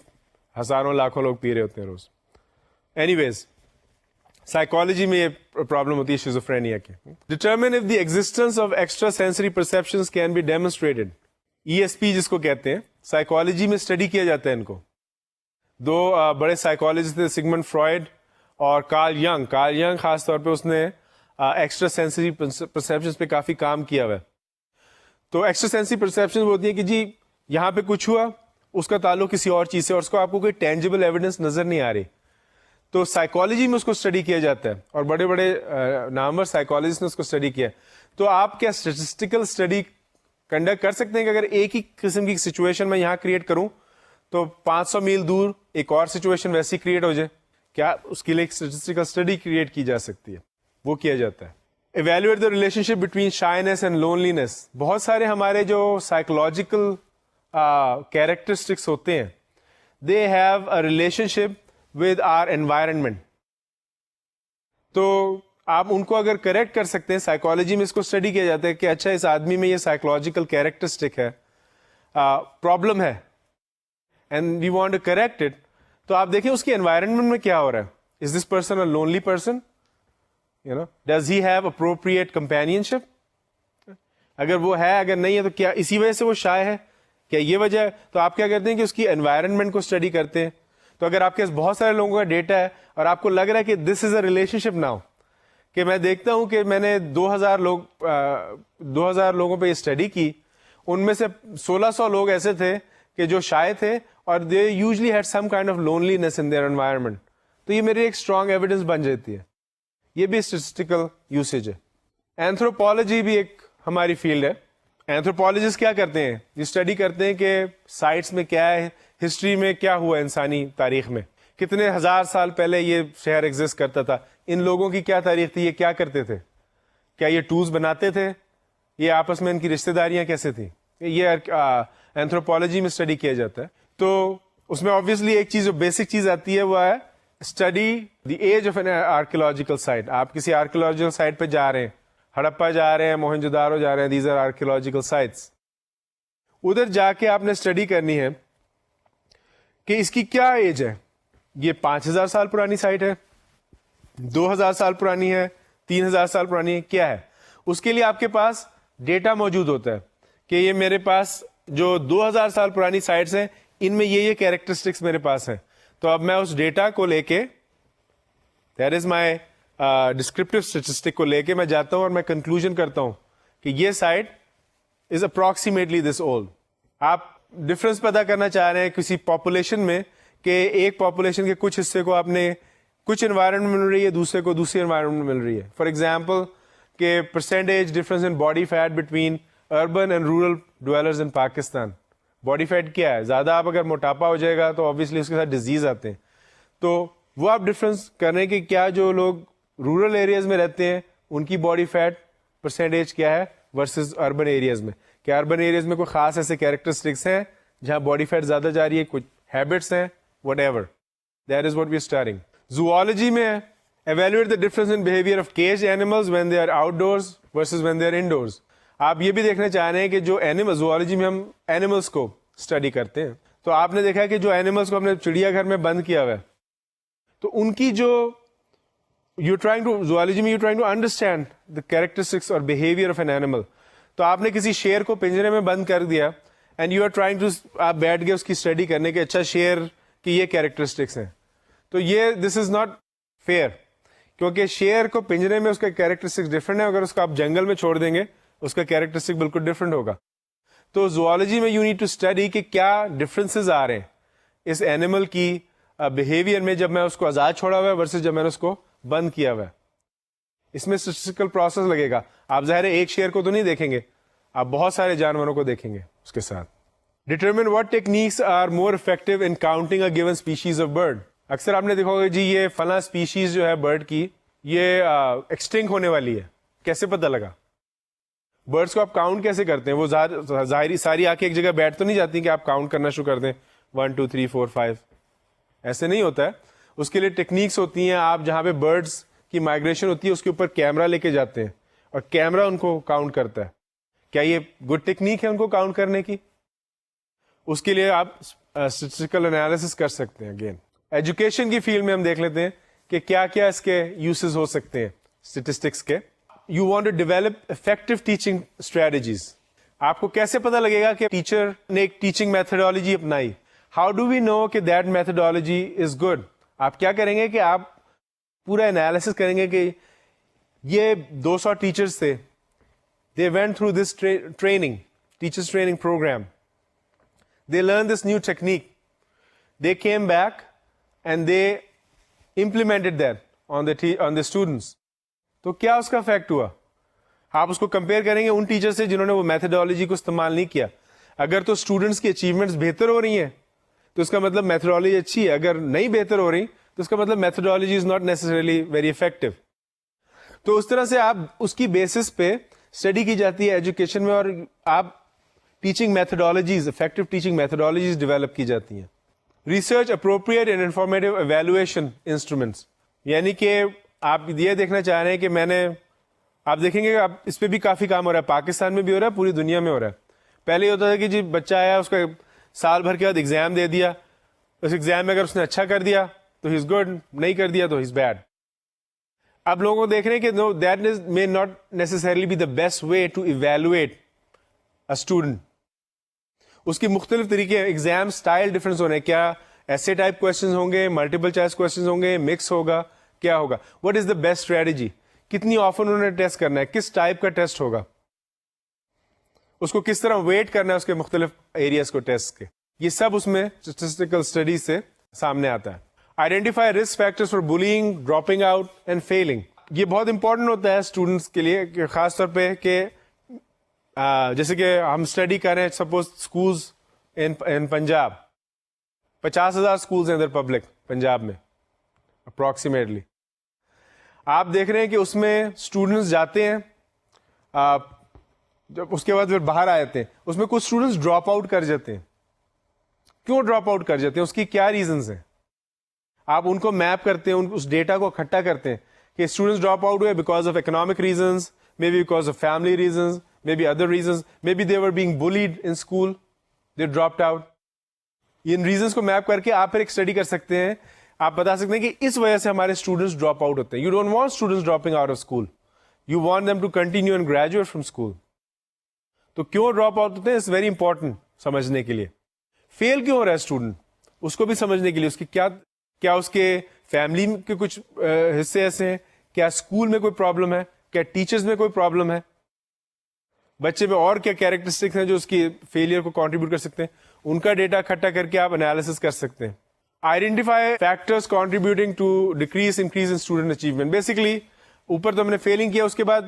ہزاروں لاکھوں لوگ پی رہے ہوتے ہیں روز. اینی ویز سائیکالوجی میں یہ پرابلم ہوتی ہے شیزوفرینیا کی. Determine if the existence of extra sensory perceptions can be demonstrated. ESP جس کو کہتے ہیں, سائیکالوجی میں اسٹڈی کیا جاتا ہے ان کو. دو بڑے سائیکالوجسٹ تھے, سگمنڈ فرائڈ اور کارل ینگ. کارل ینگ خاص طور پہ اس نے ایکسٹرا سینسری پرسپشنز پہ کافی کام کیا ہوا ہے. تو ایکسٹرا سینسری پرسپشنز ہوتی ہیں کہ جی یہاں پہ کچھ ہوا, اس کا تعلق کسی اور چیز سے, اور اس کو آپ کو کوئی ٹینجیبل ایویڈنس نظر نہیں آ رہی. تو سائیکالوجی میں اس کو اسٹڈی کیا جاتا ہے, اور بڑے بڑے نامور سائیکالوجسٹ نے اس کو اسٹڈی کیا. تو آپ کیا اسٹیٹسٹیکل اسٹڈی کنڈکٹ کر سکتے ہیں کہ اگر ایک ہی قسم کی سچویشن میں یہاں کریٹ کروں تو 500 میل دور ایک اور سچویشن ویسی کریٹ ہو جائے؟ کیا اس کے لیے ایک اسٹیٹسٹیکل اسٹڈی کریٹ کی جا سکتی ہے؟ وہ کیا جاتا ہے. Evaluate the relation ship between shyness and loneliness. بہت سارے ہمارے جو سائیکولوجیکل کیریکٹرسٹکس ہوتے ہیں, they have a relation ship with our environment. تو آپ ان کو اگر کریکٹ کر سکتے ہیں, سائیکالوجی میں اس کو اسٹڈی کیا جاتا ہے کہ اچھا اس آدمی میں یہ سائیکولوجیکل کیریکٹرسٹک ہے, پرابلم ہے, and we want to correct it. تو آپ دیکھیں اس کی انوائرمنٹ میں کیا ہو رہا ہے. Is this person a lonely person? You know does he have appropriate companionship? اگر وہ ہے, اگر نہیں ہے تو کیا اسی وجہ سے وہ شائع ہے؟ کیا یہ وجہ ہے؟ تو آپ کیا کرتے ہیں کہ اس کی انوائرمنٹ کو اسٹڈی کرتے ہیں. تو اگر آپ کے بہت سارے لوگوں کا ڈیٹا ہے اور آپ کو لگ رہا ہے کہ دس is a relation ship now, کہ میں دیکھتا ہوں کہ میں نے 2000 لوگوں پہ یہ اسٹڈی کی, ان میں سے 1600 لوگ ایسے تھے کہ جو شائع تھے اور they usually had some kind of loneliness in their environment. تو یہ میری ایک اسٹرانگ ایویڈنس بن جاتی ہے. یہ بھی اسٹیٹسٹیکل یوسیج ہے. اینتھروپولوجی بھی ایک ہماری فیلڈ ہے. اینتھروپولوجسٹ کیا کرتے ہیں؟ یہ اسٹڈی کرتے ہیں کہ سائٹس میں کیا ہے, ہسٹری میں کیا ہوا انسانی تاریخ میں, کتنے ہزار سال پہلے یہ شہر ایگزسٹ کرتا تھا, ان لوگوں کی کیا تاریخ تھی, یہ کیا کرتے تھے, کیا یہ ٹولز بناتے تھے, یہ آپس میں ان کی رشتہ داریاں کیسے تھیں. یہ اینتھروپولوجی میں اسٹڈی کیا جاتا ہے. تو اس میں آبویسلی ایک چیز جو بیسک چیز آتی ہے وہ ہے study the age of an archaeological site. آپ کسی آرکیولوجیکل سائٹ پہ جا رہے ہیں, ہڑپا جا رہے ہیں, موہنجودارو جا رہے ہیں, دیز آر آرکیولوجیکل سائٹس. ادھر جا کے آپ نے اسٹڈی کرنی ہے کہ اس کی کیا ایج ہے. یہ 5000 سال پرانی سائٹ ہے, 2000 سال پرانی ہے, 3000 سال پرانی ہے, کیا ہے. اس کے لیے آپ کے پاس ڈیٹا موجود ہوتا ہے کہ یہ میرے پاس جو 2000 سال پرانی سائٹس ہیں ان میں یہ کیریکٹرسٹکس میرے پاس ہیں. تو اب میں اس ڈیٹا کو لے کے, that is my descriptive statistic کو لے کے میں جاتا ہوں اور میں کنکلوژن کرتا ہوں کہ یہ site is approximately this old. آپ ڈفرنس پتا کرنا چاہ رہے ہیں کسی پاپولیشن میں کہ ایک پاپولیشن کے کچھ حصے کو آپ نے کچھ انوائرمنٹ مل رہی ہے, دوسرے کو دوسری انوائرمنٹ مل رہی ہے. فار ایگزامپل کہ percentage difference in body fat between urban and rural dwellers in Pakistan. Body fat کیا ہے؟ زیادہ آپ اگر موٹاپا ہو جائے گا تو آبویسلی اس کے ساتھ ڈیزیز آتے ہیں. تو وہ آپ ڈفرنس کرنے کہ کیا جو لوگ رورل ایریاز میں رہتے ہیں ان کی باڈی فیٹ پرسنٹیج کیا ہے ورسز اربن ایریاز میں. کیا اربن ایریاز میں کوئی خاص ایسے کیریکٹرسٹکس ہیں جہاں باڈی فیٹ زیادہ جا رہی ہے, کچھ ہیبٹس ہیں, whatever. That is what we are studying. Zoology میں evaluate the difference in behaviour of cage animals when they are outdoors versus when they are indoors. آپ یہ بھی دیکھنا چاہ رہے ہیں کہ جو اینیمل, زوالوجی میں ہم اینیملس کو اسٹڈی کرتے ہیں, تو آپ نے دیکھا کہ جو اینیملس کو ہم نے چڑیا گھر میں بند کیا ہوا ہے تو ان کی جو زوالوجی میں you trying to understand the characteristics اور بہیویئر آف این اینیمل. تو آپ نے کسی شیر کو پنجرے میں بند کر دیا and you are trying to, آپ بیٹھ گئے اس کی اسٹڈی کرنے کے, اچھا شیر کی یہ کیریکٹرسٹکس ہیں. تو یہ دس از ناٹ فیئر, کیونکہ شیر کو پنجرے میں اس کا کیریکٹرسٹکس ڈفرنٹ ہے, اگر اس کو آپ جنگل میں چھوڑ دیں گے اس کا کیریکٹرسٹک بالکل ڈفرنٹ ہوگا. تو زوالوجی میں یو نیڈ ٹو اسٹڈی کہ کیا ڈفرینسز آ رہے ہیں اس اینیمل کی بہیویئر میں جب میں اس کو آزاد چھوڑا ہوا ہے ورسز جب میں نے اس کو بند کیا ہوا ہے. اس میں اسٹیٹسٹیکل پروسیس لگے گا. آپ ظاہر ہے ایک شیر کو تو نہیں دیکھیں گے, آپ بہت سارے جانوروں کو دیکھیں گے اس کے ساتھ. Determine what techniques are more effective in counting a given species of bird. اکثر آپ نے دیکھا ہوگا جی یہ فلاں اسپیشیز جو ہے برڈ کی یہ ایکسٹنکٹ ہونے والی ہے. کیسے پتہ لگا؟ برڈس کو آپ کاؤنٹ کیسے کرتے ہیں؟ وہ ظاہری ساری آ کے ایک جگہ بیٹھ تو نہیں جاتی کہ آپ کاؤنٹ کرنا شروع کر دیں 1 2 3 4 5. ایسے نہیں ہوتا ہے. اس کے لیے ٹیکنیکس ہوتی ہیں. آپ جہاں پہ برڈس کی مائگریشن ہوتی ہے اس کے اوپر کیمرہ لے کے جاتے ہیں اور کیمرہ ان کو کاؤنٹ کرتا ہے. کیا یہ گڈ ٹیکنیک ہے ان کو کاؤنٹ کرنے کی؟ اس کے لیے آپ اسٹیٹسٹیکل انالیسس کر سکتے ہیں. اگین ایجوکیشن کی فیلڈ میں ہم دیکھ لیتے ہیں کہ کیا کیا اس کے یوزز ہو سکتے ہیں اسٹیٹسٹکس کے. You want to develop effective teaching strategies. آپ کو کیسے پتا لگے گا کہ ٹیچر نے ایک ٹیچنگ میتھڈالوجی اپنائی؟ ہاؤ ڈو وی نو کہ دیٹ میتھڈالوجی از گڈ؟ آپ کیا کریں گے کہ آپ پورا انالیسس کریں گے کہ یہ 200 ٹیچرس تھے, they went through this training, teachers training program. They learned this new technique. They came back and they implemented that on the students. تو کیا اس کا افیکٹ ہوا؟ آپ اس کو کمپیئر کریں گے ان ٹیچر سے جنہوں نے وہ میتھڈالوجی کو استعمال نہیں کیا. اگر تو اسٹوڈنٹس کی اچیومنٹس بہتر ہو رہی ہیں تو اس کا مطلب میتھڈالوجی اچھی ہے. اگر نہیں بہتر ہو رہی تو اس کا مطلب methodology is not necessarily very effective. تو اس طرح سے آپ اس کی بیسس پہ اسٹڈی کی جاتی ہے ایجوکیشن میں, اور آپ teaching methodologies, effective teaching methodologies develop کی جاتی ہیں. Research appropriate and informative evaluation instruments, یعنی کہ آپ یہ دیکھنا چاہ رہے ہیں کہ آپ دیکھیں گے کہ آپ اس پہ بھی کافی کام ہو رہا ہے, پاکستان میں بھی ہو رہا ہے, پوری دنیا میں ہو رہا ہے. پہلے یہ ہوتا تھا کہ جی بچہ آیا, اس کا سال بھر کے بعد ایگزام دے دیا, اس ایگزام میں اگر اس نے اچھا کر دیا تو ہی از گڈ, نہیں کر دیا تو ہی از بیڈ. اب لوگوں کو دیکھ رہے ہیں کہ نو, that may not necessarily be the best way to evaluate a student. اس کی مختلف طریقے, ایگزام اسٹائل ڈفرینس ہونے, کیا ایسے ٹائپ کوشچنز ہوں گے, ملٹیپل چوائس کوشچنز ہوں گے, مکس ہوگا, کیا ہوگا, what is the best strategy, کتنی آفن انہوں نے ٹیسٹ کرنا ہے, کس ٹائپ کا ٹیسٹ ہوگا, اس کو کس طرح ویٹ کرنا ہے اس کے مختلف ایریاز کو ٹیسٹ کے. یہ سب اس میں اسٹیٹسٹیکل اسٹڈیز سے سامنے آتا ہے. Identify risk factors for bullying, dropping out and failing. یہ بہت امپورٹنٹ ہوتا ہے اسٹوڈنٹس کے لیے, کہ خاص طور پہ کہ جیسے کہ ہم اسٹڈی کر رہے ہیں, suppose schools in Punjab, 50,000 schools ہیں ادھر پبلک پنجاب میں اپروکسیمیٹلی. آپ دیکھ رہے ہیں کہ اس میں اسٹوڈنٹس جاتے ہیں, جب اس کے بعد پھر باہر آ جاتے ہیں, اس میں کچھ اسٹوڈنٹس ڈراپ آؤٹ کر جاتے ہیں. کیوں ڈراپ آؤٹ کر جاتے ہیں, اس کی کیا ریزنس ہیں؟ آپ ان کو میپ کرتے ہیں, اس ڈیٹا کو اکٹھا کرتے ہیں کہ اسٹوڈنٹس ڈراپ آؤٹ ہوئے because of economic reasons, may be because of family reasons, may be other reasons, may be they were being bullied in school, they dropped out. ان ریزنس کو میپ کر کے آپ پھر ایک اسٹڈی کر سکتے ہیں, آپ بتا سکتے ہیں کہ اس وجہ سے ہمارے اسٹوڈنٹس ڈراپ آؤٹ ہوتے ہیں. You don't want students dropping out of school, you want them to continue and graduate from school. تو کیوں ڈراپ آؤٹ ہوتے ہیں, اٹس ویری امپورٹنٹ سمجھنے کے لیے. فیل کیوں ہو رہا ہے اسٹوڈنٹ, اس کو بھی سمجھنے کے لیے, اس کی کیا اس کے فیملی کے کچھ حصے ایسے ہیں, کیا اسکول میں کوئی پرابلم ہے, کیا ٹیچرز میں کوئی پرابلم ہے, بچے میں اور کیا کیریکٹرسٹکس ہیں جو اس کی فیلئر کو کنٹریبیوٹ کر سکتے ہیں. ان کا ڈیٹا اکٹھا کر کے آپ انالیسس کر سکتے ہیں. Identify factors contributing to increase in student achievement. Basically اوپر تو ہم نے فیلنگ کیا, اس کے بعد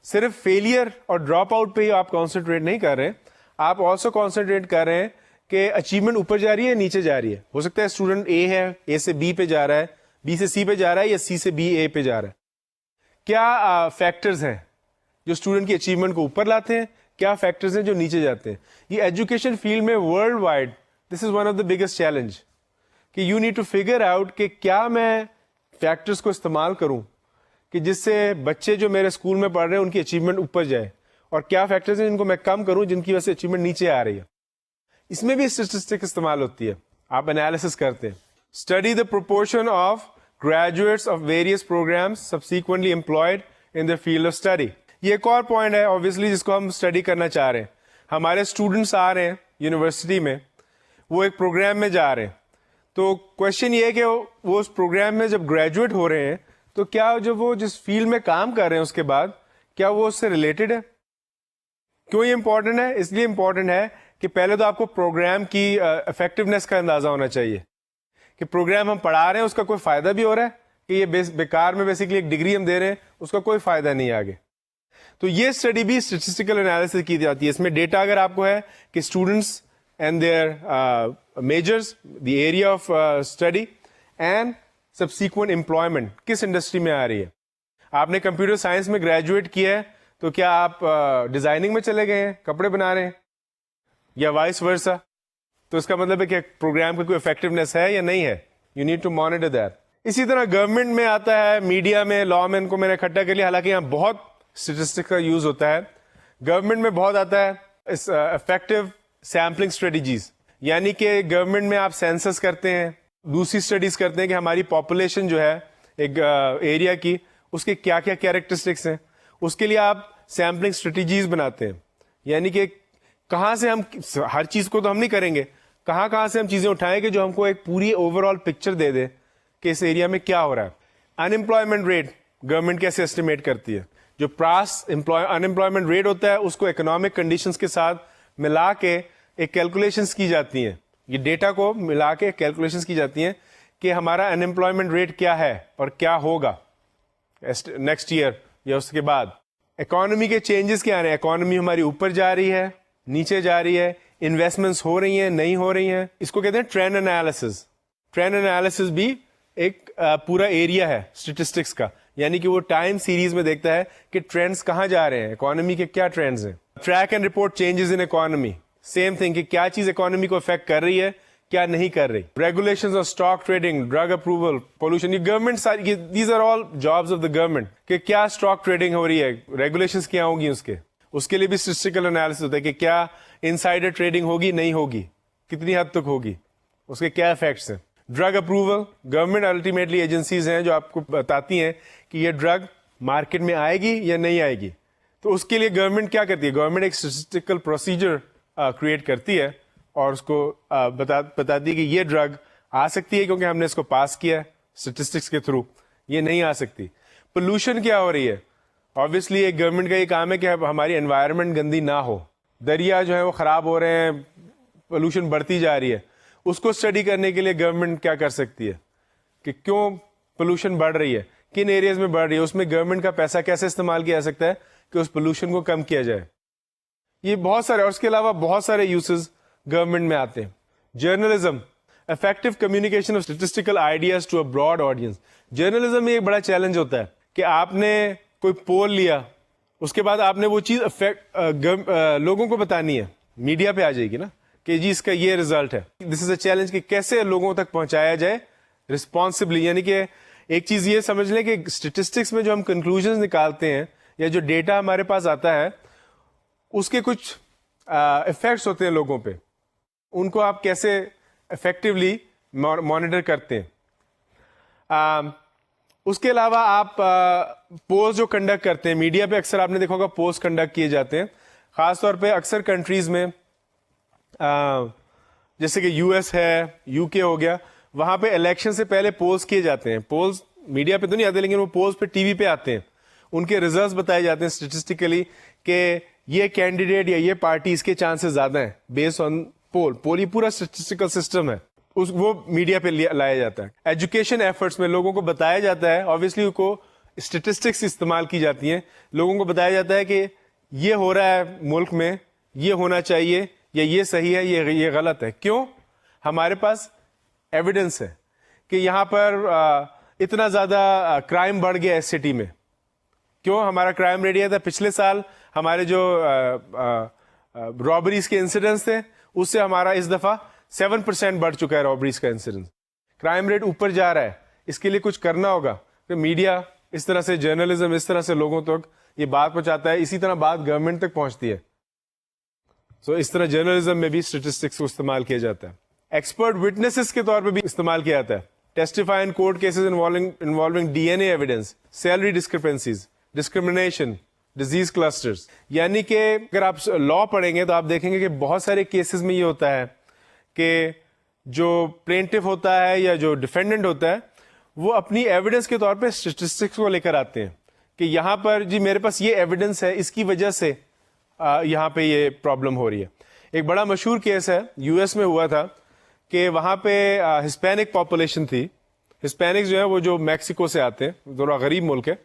صرف فیلئر اور ڈراپ آؤٹ پہ ہی آپ کانسنٹریٹ نہیں کر رہے, آپ آلسو کانسنٹریٹ کر رہے ہیں کہ اچیومنٹ اوپر جا رہی ہے نیچے جا رہی ہے. ہو سکتا ہے اسٹوڈنٹ اے ہے, اے سے بی پہ جا رہا ہے, بی سے سی پہ جا رہا ہے, یا سی سے بی اے پہ جا رہا ہے. کیا فیکٹرز ہیں جو اسٹوڈنٹ کی اچیومنٹ کو اوپر لاتے ہیں, کیا فیکٹرز ہیں جو نیچے جاتے ہیں. یہ ایجوکیشن فیلڈ میں worldwide this is one of the biggest challenge, کہ you need to figure out کہ کیا میں فیکٹرز کو استعمال کروں کہ جس سے بچے جو میرے اسکول میں پڑھ رہے ہیں ان کی اچیومنٹ اوپر جائے, اور کیا فیکٹرز ہیں جن کو میں کم کروں جن کی وجہ سے اچیومنٹ نیچے آ رہی ہے. اس میں بھی اسٹیٹسٹک استعمال ہوتی ہے, آپ انالیسس کرتے ہیں. Study the proportion of graduates of various programmes subsequently employed in the field of study. یہ ایک اور پوائنٹ ہے obviously جس کو ہم اسٹڈی کرنا چاہ رہے ہیں. ہمارے اسٹوڈنٹس آ رہے ہیں یونیورسٹی میں, وہ ایک پروگرام میں جا رہے ہیں, تو کوشچن یہ ہے کہ وہ اس پروگرام میں جب گریجویٹ ہو رہے ہیں تو کیا جب وہ جس فیلڈ میں کام کر رہے ہیں اس کے بعد کیا وہ اس سے ریلیٹڈ ہے. کیوں یہ امپورٹنٹ ہے؟ اس لیے امپورٹنٹ ہے کہ پہلے تو آپ کو پروگرام کی افیکٹونیس کا اندازہ ہونا چاہیے کہ پروگرام ہم پڑھا رہے ہیں اس کا کوئی فائدہ بھی ہو رہا ہے, کہ یہ بیکار میں بیسکلی ایک ڈگری ہم دے رہے ہیں, اس کا کوئی فائدہ نہیں آگے. تو یہ اسٹڈی بھی اسٹیٹسٹیکل انالیسس کی جاتی ہے. اس میں ڈیٹا اگر آپ کو ہے کہ students and their majors, the area of study and subsequent employment کس انڈسٹری میں آ رہی ہے. آپ نے کمپیوٹر سائنس میں گریجویٹ کیا ہے تو کیا آپ ڈیزائننگ میں چلے گئے ہیں, کپڑے بنا رہے ہیں, یا وائس ورسا؟ تو اس کا مطلب ہے کہ پروگرام کی کوئی افیکٹونیس ہے یا نہیں ہے, You need to monitor that. اسی طرح گورنمنٹ میں آتا ہے, میڈیا میں, لا میں ان کو میں نے اکٹھا کر لیا, حالانکہ یہاں بہت اسٹیٹسٹکس کا یوز ہوتا ہے. گورنمنٹ میں بہت آتا ہے افیکٹو سیمپلنگ اسٹریٹجیز, یعنی کہ گورنمنٹ میں آپ سینسس کرتے ہیں, دوسری اسٹڈیز کرتے ہیں کہ ہماری پاپولیشن جو ہے ایک ایریا کی, اس کے کیا کیا کیریکٹرسٹکس ہیں, اس کے لیے آپ سیمپلنگ اسٹریٹجیز بناتے ہیں. یعنی کہ کہاں سے ہم, ہر چیز کو تو ہم نہیں کریں گے, کہاں کہاں سے ہم چیزیں اٹھائیں کہ جو ہم کو ایک پوری اوور آل پکچر دے دے کہ اس ایریا میں کیا ہو رہا ہے. انمپلائمنٹ ریٹ گورنمنٹ کیسے اسٹیمیٹ کرتی ہے, جو پراس انمپلائمنٹ ریٹ ہوتا ہے اس کو اکنامک کنڈیشنز کے ساتھ ملا کے ایک کیلکولیشنز کی جاتی ہیں, یہ ڈیٹا کو ملا کے کیلکولیشنز کی جاتی ہیں کہ ہمارا انمپلائمنٹ ریٹ کیا ہے اور کیا ہوگا نیکسٹ ایئر یا اس کے بعد. اکانومی کے چینجز کیا ہیں, اکانومی ہماری اوپر جا رہی ہے, نیچے جا رہی ہے, انویسٹمنٹس ہو رہی ہیں, نہیں ہو رہی ہیں, اس کو کہتے ہیں ٹرینڈ انالیسز. ٹرینڈ انالیسز بھی ایک پورا ایریا ہے اسٹیٹسٹکس کا, یعنی کہ وہ ٹائم سیریز میں دیکھتا ہے کہ ٹرینڈز کہاں جا رہے ہیں, اکانومی کے کیا ٹرینڈز ہیں. Track and report changes in economy, same thing کہ کیا چیز اکانومی کو افیکٹ کر رہی ہے, کیا نہیں کر رہی. Regulations of stock trading, drug approval, pollution, یہ government, these are all jobs of the government کہ کیا اسٹاک ٹریڈنگ ہو رہی ہے, ریگولیشنز کیا ہوں گی اس کے لیے بھی اسٹیٹسٹیکل انالیسس ہوتا ہے کہ کیا انسائڈر ٹریڈنگ ہوگی, نہیں ہوگی, کتنی حد تک ہوگی, اس کے کیا افیکٹس ہیں. Drug approval, government ultimately agencies ہیں جو آپ کو بتاتی ہیں کہ یہ ڈرگ مارکیٹ میں آئے گی یا نہیں آئے گی. تو اس کے لیے گورنمنٹ کیا کرتی ہے, گورنمنٹ ایک اسٹیٹسٹیکل پروسیجر کریٹ کرتی ہے اور اس کو بتاتی ہے کہ یہ ڈرگ آ سکتی ہے کیونکہ ہم نے اس کو پاس کیا ہے اسٹیٹسٹکس کے تھرو, یہ نہیں آ سکتی. پولوشن کیا ہو رہی ہے, آبویسلی ایک گورنمنٹ کا یہ کام ہے کہ ہماری انوائرمنٹ گندی نہ ہو, دریا جو ہے وہ خراب ہو رہے ہیں, پولوشن بڑھتی جا رہی ہے, اس کو اسٹڈی کرنے کے لیے گورنمنٹ کیا کر سکتی ہے کہ کیوں پولوشن بڑھ رہی ہے, کن ایریاز میں بڑھ رہی ہے, اس میں گورنمنٹ کا پیسہ کیسے استعمال کیا جا سکتا ہے کہ اس پولوشن کو کم کیا جائے. یہ بہت سارے, اور اس کے علاوہ بہت سارے یوزز گورنمنٹ میں آتے ہیں. Journalism, effective communication of statistical ideas to a broad audience. Journalism میں ایک بڑا چیلنج ہوتا ہے کہ آپ نے کوئی پول لیا, اس کے بعد آپ نے وہ چیز لوگوں کو بتانی ہے, میڈیا پہ آ جائے گی نا کہ جی اس کا یہ ریزلٹ ہے. دس از اے چیلنج کہ کیسے لوگوں تک پہنچایا جائے رسپانسبلی. یعنی کہ ایک چیز یہ سمجھ لیں کہ اسٹیٹسٹکس میں جو ہم کنکلوژنز نکالتے ہیں یا جو ڈیٹا ہمارے پاس آتا ہے اس کے کچھ افیکٹس ہوتے ہیں لوگوں پہ, ان کو آپ کیسے افیکٹولی مانیٹر کرتے ہیں. اس کے علاوہ آپ پولز جو کنڈکٹ کرتے ہیں میڈیا پہ, اکثر آپ نے دیکھا ہوگا پولز کنڈکٹ کیے جاتے ہیں, خاص طور پہ اکثر کنٹریز میں جیسے کہ یو ایس ہے, یو کے ہو گیا, وہاں پہ الیکشن سے پہلے پولز کیے جاتے ہیں. پولز میڈیا پہ تو نہیں آتے لیکن وہ پولز پہ ٹی وی پہ آتے ہیں, ان کے ریزلٹس بتائے جاتے ہیں اسٹیٹسٹیکلی کہ یہ کینڈیڈیٹ یا یہ پارٹی اس کے چانسز زیادہ ہیں بیس آن پول. یہ پورا اسٹیٹسٹیکل سسٹم ہے, وہ میڈیا پہ لایا جاتا ہے. ایجوکیشن ایفرٹس میں لوگوں کو بتایا جاتا ہے, آبویسلی کو اسٹیٹسٹکس استعمال کی جاتی ہیں, لوگوں کو بتایا جاتا ہے کہ یہ ہو رہا ہے ملک میں, یہ ہونا چاہیے, یا یہ صحیح ہے, یہ غلط ہے. کیوں؟ ہمارے پاس ایویڈنس ہے کہ یہاں پر اتنا زیادہ کرائم بڑھ گیا ہے اس سٹی میں. کیوں ہمارا کرائم ریٹ یہ تھا, پچھلے سال ہمارے جو رابریز کے انسیڈنٹس تھے اس سے ہمارا اس دفعہ 7% بڑھ چکا ہے رابریز کا انسیڈنس. کرائم ریٹ اوپر جا رہا ہے, اس کے لیے کچھ کرنا ہوگا. کہ میڈیا اس طرح سے, جرنلزم اس طرح سے لوگوں تک یہ بات پہنچاتا ہے, اسی طرح بات گورنمنٹ تک پہنچتی ہے. سو اس طرح جرنلزم میں بھی اسٹیٹسٹکس کو استعمال کیا جاتا ہے. ایکسپرٹ وٹنسز کے طور پہ بھی استعمال کیا جاتا ہے. Testify in court cases involving D N A evidence, salary discrepancies, discrimination, disease clusters. یعنی کہ اگر آپ لا پڑھیں گے تو آپ دیکھیں گے کہ بہت سارے کیسز میں یہ ہوتا ہے کہ جو پلینٹف ہوتا ہے یا جو ڈیفینڈنٹ ہوتا ہے وہ اپنی ایویڈنس کے طور پہ اسٹیٹسٹکس کو لے کر آتے ہیں کہ یہاں پر جی میرے پاس یہ ایویڈنس ہے, اس کی وجہ سے یہاں پہ یہ پرابلم ہو رہی ہے. ایک بڑا مشہور کیس ہے, یو ایس میں ہوا تھا کہ وہاں پہ ہسپینک پاپولیشن تھی. ہسپینکس جو ہے وہ جو میکسیکو سے آتے ہیں, تھوڑا غریب ملک ہے,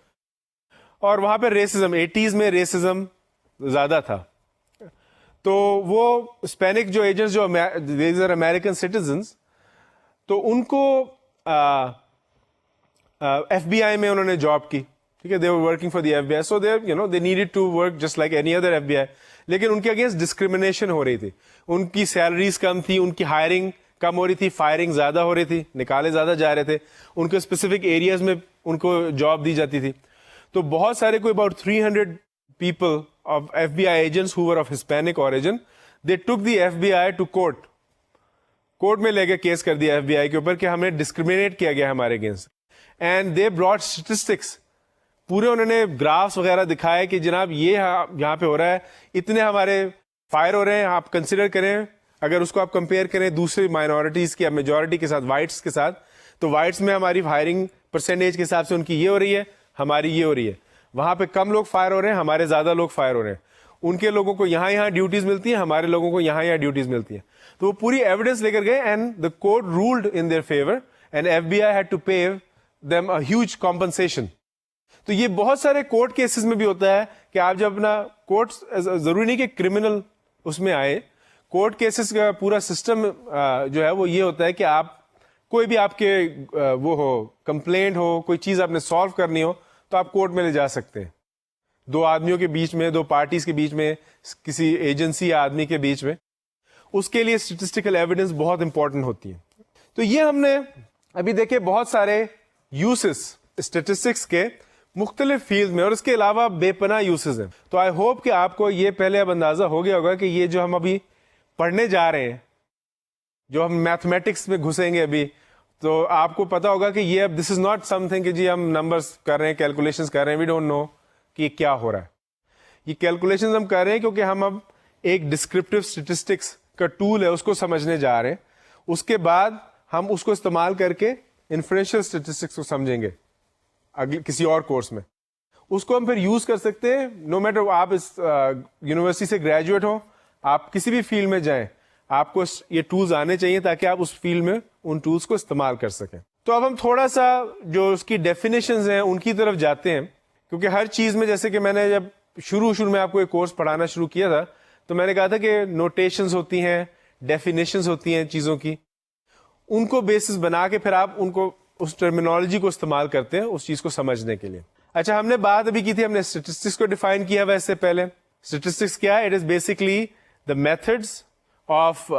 اور وہاں پہ ریسزم 80s میں ریسزم زیادہ تھا. تو وہ ہسپینک جو ایجنٹس جو دیز آر امیریکن سٹیزنس, تو ان کو ایف بی آئی میں انہوں نے جاب کی. ٹھیک ہے, they were working for the F B I, so they needed to work just like any other F B I. لیکن ان کے اگینسٹ ڈسکریمنیشن ہو رہی تھی, ان کی سیلریز کم تھی, ان کی ہائرنگ کم ہو رہی تھی, فائرنگ زیادہ ہو رہی تھی, نکالے زیادہ جا رہے تھے, ان کے اسپیسیفک ایریاز میں ان کو جاب دی جاتی تھی. تو بہت سارے کوئی about 300 people of FBI agents who were of Hispanic origin, they took the FBI to court. Court میں لے کے کیس کر دیا FBI کے اوپر کہ ہمیں ڈسکریمنیٹ کیا گیا ہمارے against. And they brought statistics, پورے انہوں نے گرافس وغیرہ دکھائے کہ جناب یہ یہاں پہ ہو رہا ہے, اتنے ہمارے فائر ہو رہے ہیں. آپ کنسیڈر کریں, اگر اس کو آپ کمپیئر کریں دوسری مائنورٹیز کی میجورٹی کے ساتھ, وائٹس کے ساتھ, تو وائٹس میں ہماری فائرنگ پرسنٹیج کے حساب سے ان کی یہ ہو رہی ہے, ہماری یہ ہو رہی ہے. وہاں پہ کم لوگ فائر ہو رہے ہیں, ہمارے زیادہ لوگ فائر ہو رہے ہیں. ان کے لوگوں کو یہاں ڈیوٹیز ملتی ہیں, ہمارے لوگوں کو یہاں ڈیوٹیز ملتی ہیں. تو وہ پوری ایویڈنس لے کر گئے and the court ruled in their favour and FBI had to pay them a huge compensation. تو یہ بہت سارے کورٹ کیسز میں بھی ہوتا ہے کہ آپ جب اپنا کورٹ, ضروری نہیں کہ کرمنل اس میں آئے, کورٹ کیسز کا پورا سسٹم جو ہے وہ یہ ہوتا ہے کہ آپ کوئی بھی آپ کے وہ ہو کمپلینٹ ہو, کوئی چیز آپ نے سالو کرنی ہو, تو آپ کورٹ میں لے جا سکتے ہیں. دو آدمیوں کے بیچ میں, دو پارٹیز کے بیچ میں, کسی ایجنسی یا آدمی کے بیچ میں, اس کے لیے اسٹیٹسٹیکل ایویڈنس بہت امپورٹنٹ ہوتی ہے. تو یہ ہم نے ابھی دیکھے بہت سارے یوزز اسٹیٹسٹکس کے مختلف فیلڈ میں, اور اس کے علاوہ بے پناہ یوزز ہیں. تو آئی ہوپ کہ آپ کو یہ پہلے اب اندازہ ہو گیا ہوگا کہ یہ جو ہم ابھی پڑھنے جا رہے ہیں, جو ہم میتھمیٹکس میں گھسیں گے ابھی, تو آپ کو پتا ہوگا کہ یہ اب دس از ناٹ سم تھنگ کہ جی ہم نمبرز کر رہے ہیں, کیلکولیشنز کر رہے ہیں, وی ڈونٹ نو کہ کیا ہو رہا ہے. یہ کیلکولیشنز ہم کر رہے ہیں کیونکہ ہم اب ایک ڈسکرپٹیو اسٹیٹسٹکس کا ٹول ہے اس کو سمجھنے جا رہے ہیں. اس کے بعد ہم اس کو استعمال کر کے انفرینشیل اسٹیٹسٹکس کو سمجھیں گے اگلے کسی اور کورس میں. اس کو ہم پھر یوز کر سکتے ہیں نو میٹر آپ اس یونیورسٹی سے گریجویٹ ہوں, آپ کسی بھی فیلڈ میں جائیں, آپ کو یہ ٹولز آنے چاہیے تاکہ آپ اس فیلڈ میں ان ٹولز کو استعمال کر سکیں. تو اب ہم تھوڑا سا جو اس کی ڈیفینیشنز ہیں ان کی طرف جاتے ہیں, کیونکہ ہر چیز میں, جیسے کہ میں نے جب شروع میں آپ کو ایک کورس پڑھانا شروع کیا تھا تو میں نے کہا تھا کہ نوٹیشنز ہوتی ہیں, ڈیفینیشنز ہوتی ہیں چیزوں کی, ان کو بیسس بنا کے پھر آپ ان کو اس ٹرمینالوجی کو استعمال کرتے ہیں اس چیز کو سمجھنے کے لیے. اچھا, ہم نے بات ابھی کی تھی, ہم نے اسٹیٹسٹکس کو ڈیفائن کیا ہوا اس سے پہلے. اسٹیٹسٹکس کیا ہے؟ It is basically the methods of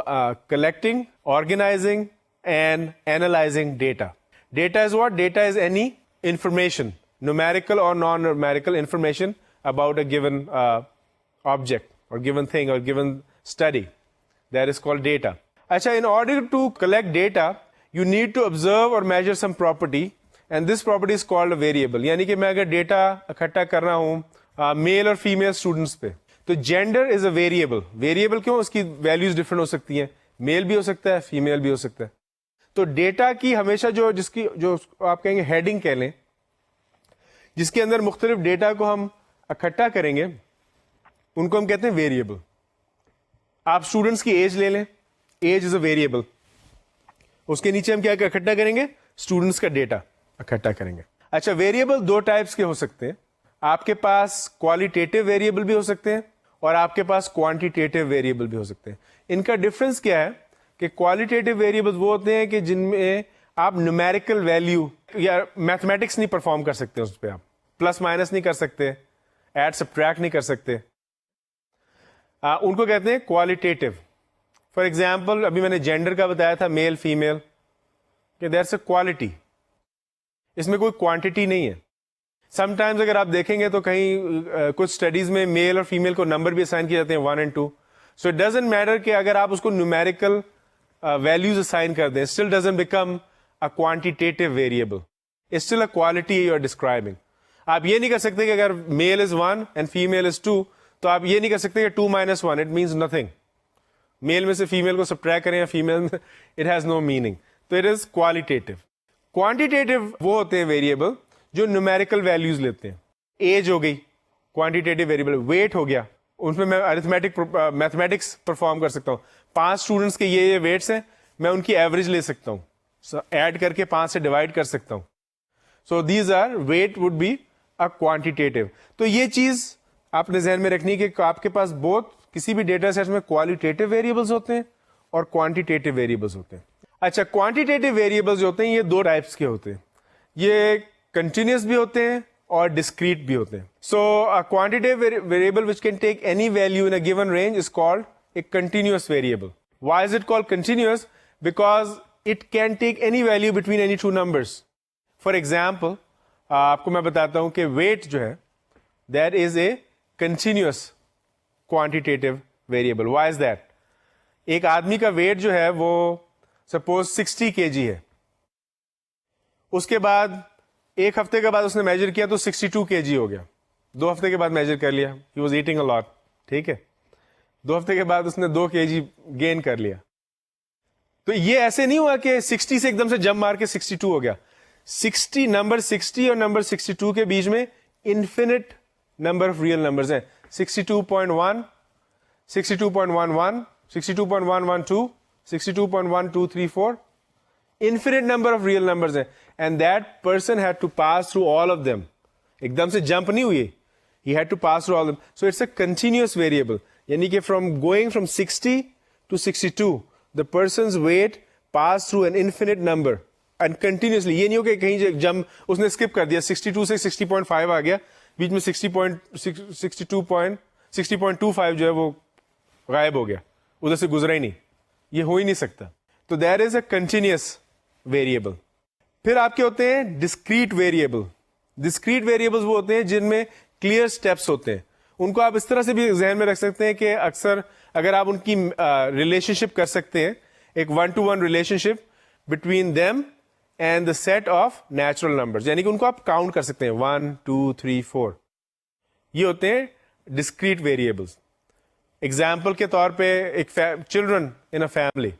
collecting, organising and analysing data. Data is what? Data is any information, numerical or non-numerical information about a given object or given thing or given study. That is called data. Achha, in order to collect data, you need to observe or measure some property, and this property is called a variable. یعنی کہ میں اگر data اکٹھا کر رہا ہوں میل اور female students پہ, تو gender is a variable. Variable کیوں؟ اس کی ویلیوز ڈفرنٹ ہو سکتی ہیں, میل بھی ہو سکتا ہے, فیمیل بھی ہو سکتا ہے. تو ڈیٹا کی ہمیشہ جو آپ کہیں گے ہیڈنگ کہہ لیں, جس کے اندر مختلف ڈیٹا کو ہم اکٹھا کریں گے, ان کو ہم کہتے ہیں ویریبل. آپ اسٹوڈنٹس کی ایج لے لیں, ایج از اے ویریبل. اس کے نیچے ہم کیا اکٹھا کریں گے؟ اسٹوڈنٹس کا ڈیٹا اکٹھا کریں گے. اچھا, ویریبل دو ٹائپس کے ہو سکتے ہیں. آپ کے پاس کوالیٹیٹیو ویریبل بھی ہو سکتے ہیں اور آپ کے پاس کوانٹیٹیو ویریبل بھی ہو سکتے ہیں. ان کا ڈفرنس کیا ہے کہ کوالیٹیٹیو ویریبل وہ ہوتے ہیں کہ جن میں آپ نیومیریکل ویلیو یا میتھمیٹکس نہیں پرفارم کر سکتے, اس پہ آپ پلس مائنس نہیں کر سکتے, ایڈ سبٹریکٹ نہیں کر سکتے, ان کو کہتے ہیں کوالیٹیٹیو. فار ایگزامپل ابھی میں نے جینڈر کا بتایا تھا, میل فیمیل, کہ دیٹس اے کوالٹی, اس میں کوئی کوانٹٹی نہیں ہے. سم ٹائمز اگر آپ دیکھیں گے تو کہیں کچھ اسٹڈیز میں میل اور فیمیل کو نمبر بھی اسائن کیے جاتے ہیں 1 and 2. So it doesn't matter کہ اگر آپ اس کو نیومیریکل ویلیوز اسائن کر دیں, still doesn't become a quantitative variable. It's still a quality you are describing. آپ یہ نہیں کر سکتے کہ اگر میل از 1 and female is 2, تو آپ یہ نہیں کر سکتے کہ 2 minus 1, it means nothing. میل میں سے فیمیل کو سبٹریکٹ کریں یا فیمیل میں, it has no meaning. تو it is qualitative. Quantitative وہ ہوتے ہیں ویریبل جو numerical values لیتے ہیں. ایج ہو گئی quantitative variable, weight ہو گیا, ان میں میتھمیٹکس پرفارم کر سکتا ہوں. 5 اسٹوڈنٹس کے یہ ویٹس ہیں, میں ان کی ایوریج لے سکتا ہوں, ایڈ کر کے 5 سے ڈیوائڈ کر سکتا ہوں. So these are what would be a quantitative. تو یہ چیز آپ نے ذہن میں رکھنی کہ آپ کے پاس بہت کسی بھی ڈیٹا سیٹ میں کوالٹیٹیو ویریبلس ہوتے ہیں اور کوانٹیٹیو ویریبلس ہوتے ہیں. اچھا, کوانٹیٹیو ویریبلس جو ہوتے ہیں یہ 2 ٹائپس کے ہوتے ہیں. یہ کنٹینیوس بھی ہوتے ہیں اور ڈسکریٹ بھی ہوتے ہیں. So quantitative variable which can take any value in a given range is called a continuous variable. Why is it called continuous? because it can take any value between any two numbers. For example, آپ کو میں بتاتا ہوں کہ weight جو ہے that is a continuous quantitative variable. Why is that? ایک آدمی کا weight جو ہے وہ suppose 60 kg ہے, اس کے بعد ایک ہفتے کے بعد اس نے میجر کیا تو 62 kg ہو گیا. 2 ہفتے کے بعد میجر کر لیا, he was eating a lot, ٹھیک ہے, 2 ہفتے کے بعد اس نے 2 kg گین کر لیا. تو یہ ایسے نہیں ہوا کہ 60 سے ایک دم سے جمپ مار کے 62 ہو گیا. 60 نمبر 60 اور نمبر 62 کے بیچ میں infinite number of real numbers ہیں. 62.1 62.11 62.112 62.1234 infinite number of real numbers ہیں, and that person had to pass through all of them. ایک دم سے جمپ نہیں ہوئی, he had to pass through all of them. So it's a continuous variable. یعنی کہ from going from 60 to 62 the person's weight passed through an infinite number and continuously. یہ نہیں ہو کہ کہیں جمپ اس نے اسکپ کر دیا, 62 سے 60.5 آ گیا, بیچ میں 60.25 جو ہے وہ غائب ہو گیا, ادھر سے گزرا ہی نہیں. یہ ہو ہی نہیں سکتا. تو there is a continuous variable. پھر آپ کے ہوتے ہیں discrete variable. discrete variables وہ ہوتے ہیں جن میں clear steps ہوتے ہیں. ان کو آپ اس طرح سے بھی ذہن میں رکھ سکتے ہیں کہ اکثر اگر آپ ان کی ریلیشن شپ کر سکتے ہیں, ایک 1-to-1 relationship between them and the set of natural numbers, یعنی کہ ان کو آپ کاؤنٹ کر سکتے ہیں 1 2 3 4. یہ ہوتے ہیں ڈسکریٹ ویریبلس. ایگزامپل کے طور پہ ایک children in a family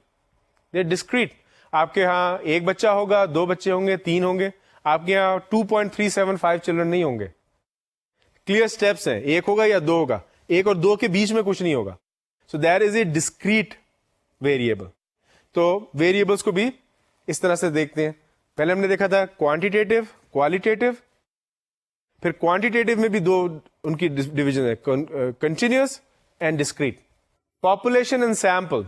they discrete. آپ کے ہاں ایک بچہ ہوگا, 2 بچے ہوں گے, 3 ہوں گے. آپ کے یہاں 2.375 چلڈرن نہیں ہوں گے. کلیئر اسٹیپس ہیں, ایک ہوگا یا 2 ہوگا, 1 اور 2 کے بیچ میں کچھ نہیں ہوگا. So that is a discrete variable. تو ویریبلس کو بھی اس طرح سے دیکھتے ہیں. پہلے ہم نے دیکھا تھا کوانٹیٹیو, کوالیٹیٹیو. پھر کوانٹیٹیو میں بھی 2 ان کی ڈویژن ہے, continuous and discrete. Population and sample,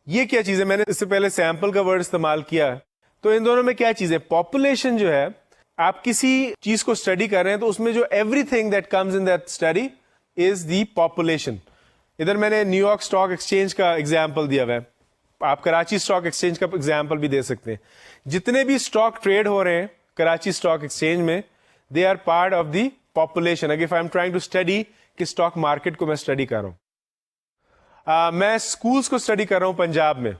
یہ کیا چیز ہے؟ میں نے اس سے پہلے سیمپل کا ورڈ استعمال کیا. تو ان دونوں میں کیا چیز ہے؟ پاپولیشن جو ہے, آپ کسی چیز کو اسٹڈی کر رہے ہیں تو اس میں جو every thing that comes in that study is the population. ادھر میں نے نیو یارک اسٹاک ایکسچینج کا ایگزامپل دیا ہوا ہے, آپ کراچی اسٹاک ایکسچینج کا ایگزامپل بھی دے سکتے ہیں. جتنے بھی اسٹاک ٹریڈ ہو رہے ہیں کراچی اسٹاک ایکسچینج میں, they are part of the population. اگر if I'm trying to study کہ اسٹاک مارکیٹ کو میں اسٹڈی کر رہا ہوں, میں اسکولس کو اسٹڈی کر رہا ہوں پنجاب میں,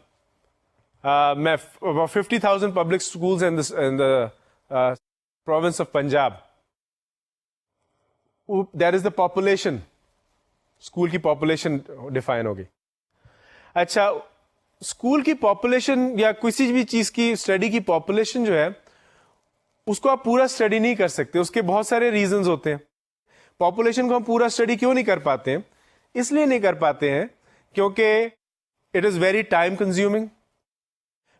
میں 50,000 public schools in the province of Punjab, that is the population. School کی پاپولیشن ڈیفائن ہوگی. اچھا, اسکول کی پاپولیشن یا کسی بھی چیز کی اسٹڈی کی پاپولیشن جو ہے اس کو آپ پورا اسٹڈی نہیں کر سکتے. اس کے بہت سارے ریزنز ہوتے ہیں. پاپولیشن کو ہم پورا اسٹڈی کیوں نہیں کر پاتے ہیں؟ اس لیے نہیں کر پاتے ہیں کیونکہ it is very time consuming.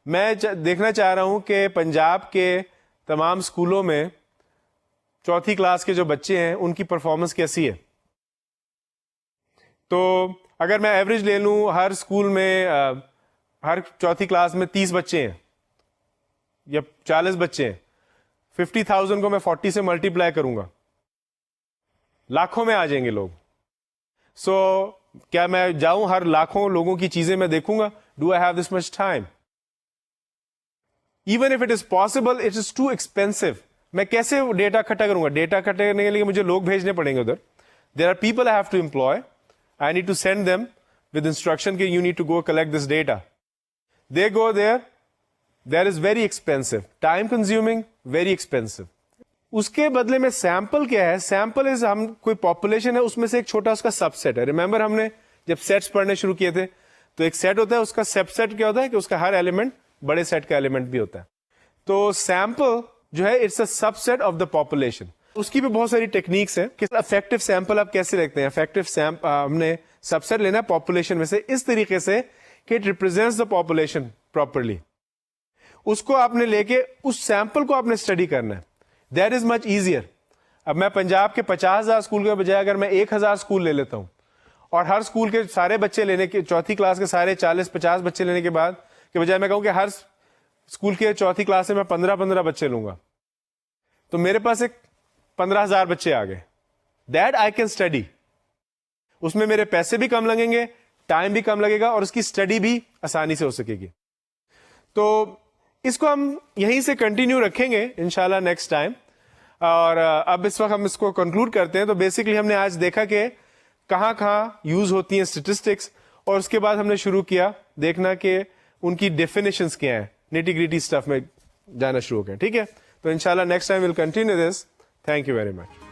میں دیکھنا چاہ رہا ہوں کہ پنجاب کے تمام اسکولوں میں 4تھی کلاس کے جو بچے ہیں ان کی پرفارمنس کیسی ہے. تو اگر میں ایوریج لے لوں, ہر اسکول میں ہر 4تھی کلاس میں 30 بچے ہیں یا 40 بچے ہیں, 50,000 کو میں 40 سے ملٹیپلائی کروں گا, لاکھوں میں آ جائیں گے لوگ. سو کیا میں جاؤں ہر لاکھوں لوگوں کی چیزیں میں دیکھوں گا؟ Do I have this much time? Even if it is possible, it is too expensive. میں کیسے ڈیٹا اکٹھا کروں گا؟ ڈیٹا اکٹھا کرنے کے لیے مجھے لوگ بھیجنے پڑیں گے ادھر. There are people I have to employ. I need to send them with instruction that you need to go collect this data. They go there. That is very expensive. Time consuming, very expensive. اس کے بدلے میں sample کیا ہے؟ Sample is ہم کوئی population ہے اس میں سے ایک چھوٹا اس کا سب سیٹ ہے. ریمبر ہم نے جب سیٹس پڑھنے شروع کیے تھے تو ایک سیٹ ہوتا ہے, اس کا سب سیٹ کیا ہوتا ہے کہ اس کا ہر ایلیمنٹ بڑے سیٹ کا ایلیمنٹ بھی ہوتا ہے. تو سیمپل جو ہے it's a subset of the population. اس کی بھی بہت ساری ٹیکنیکس ہیں کہ افیکٹو سیمپل آپ کیسے رکھتے ہیں. افیکٹو ہم نے سب سیٹ لینا ہے پاپولیشن میں سے اس طریقے سے کہ it represents the population properly. اس کو آپ نے لے کے اس سیمپل کو آپ نے اسٹڈی کرنا ہے. That is much easier. اب میں پنجاب کے 50,000 اسکول کے بجائے اگر میں 1,000 اسکول لے لیتا ہوں اور ہر اسکول کے سارے بچے لینے کے, 4تھی کلاس کے سارے 40-50 بچے لینے کے بعد کے بجائے میں کہوں کہ ہر اسکول کے 4تھی کلاس سے میں 15 بچے لوں گا, تو میرے پاس ایک 15,000 بچے آ گئے. That I can study. اس میں میرے پیسے بھی کم لگیں گے, ٹائم بھی کم لگے گا, اور اس کی اسٹڈی بھی آسانی سے ہو سکے گی. تو اس کو ہم یہیں سے کنٹینیو رکھیں گے انشاءاللہ نیکسٹ ٹائم. اور اب اس وقت ہم اس کو کنکلوڈ کرتے ہیں. تو بیسکلی ہم نے آج دیکھا کہ کہاں کہاں یوز ہوتی ہیں اسٹیٹسٹکس, اور اس کے بعد ہم نے شروع کیا دیکھنا کہ ان کی ڈیفینیشنس کیا ہیں, نیٹی گریٹی اسٹف میں جانا شروع کریں. ٹھیک ہے, تو انشاءاللہ next time will continue this. Thank you very much.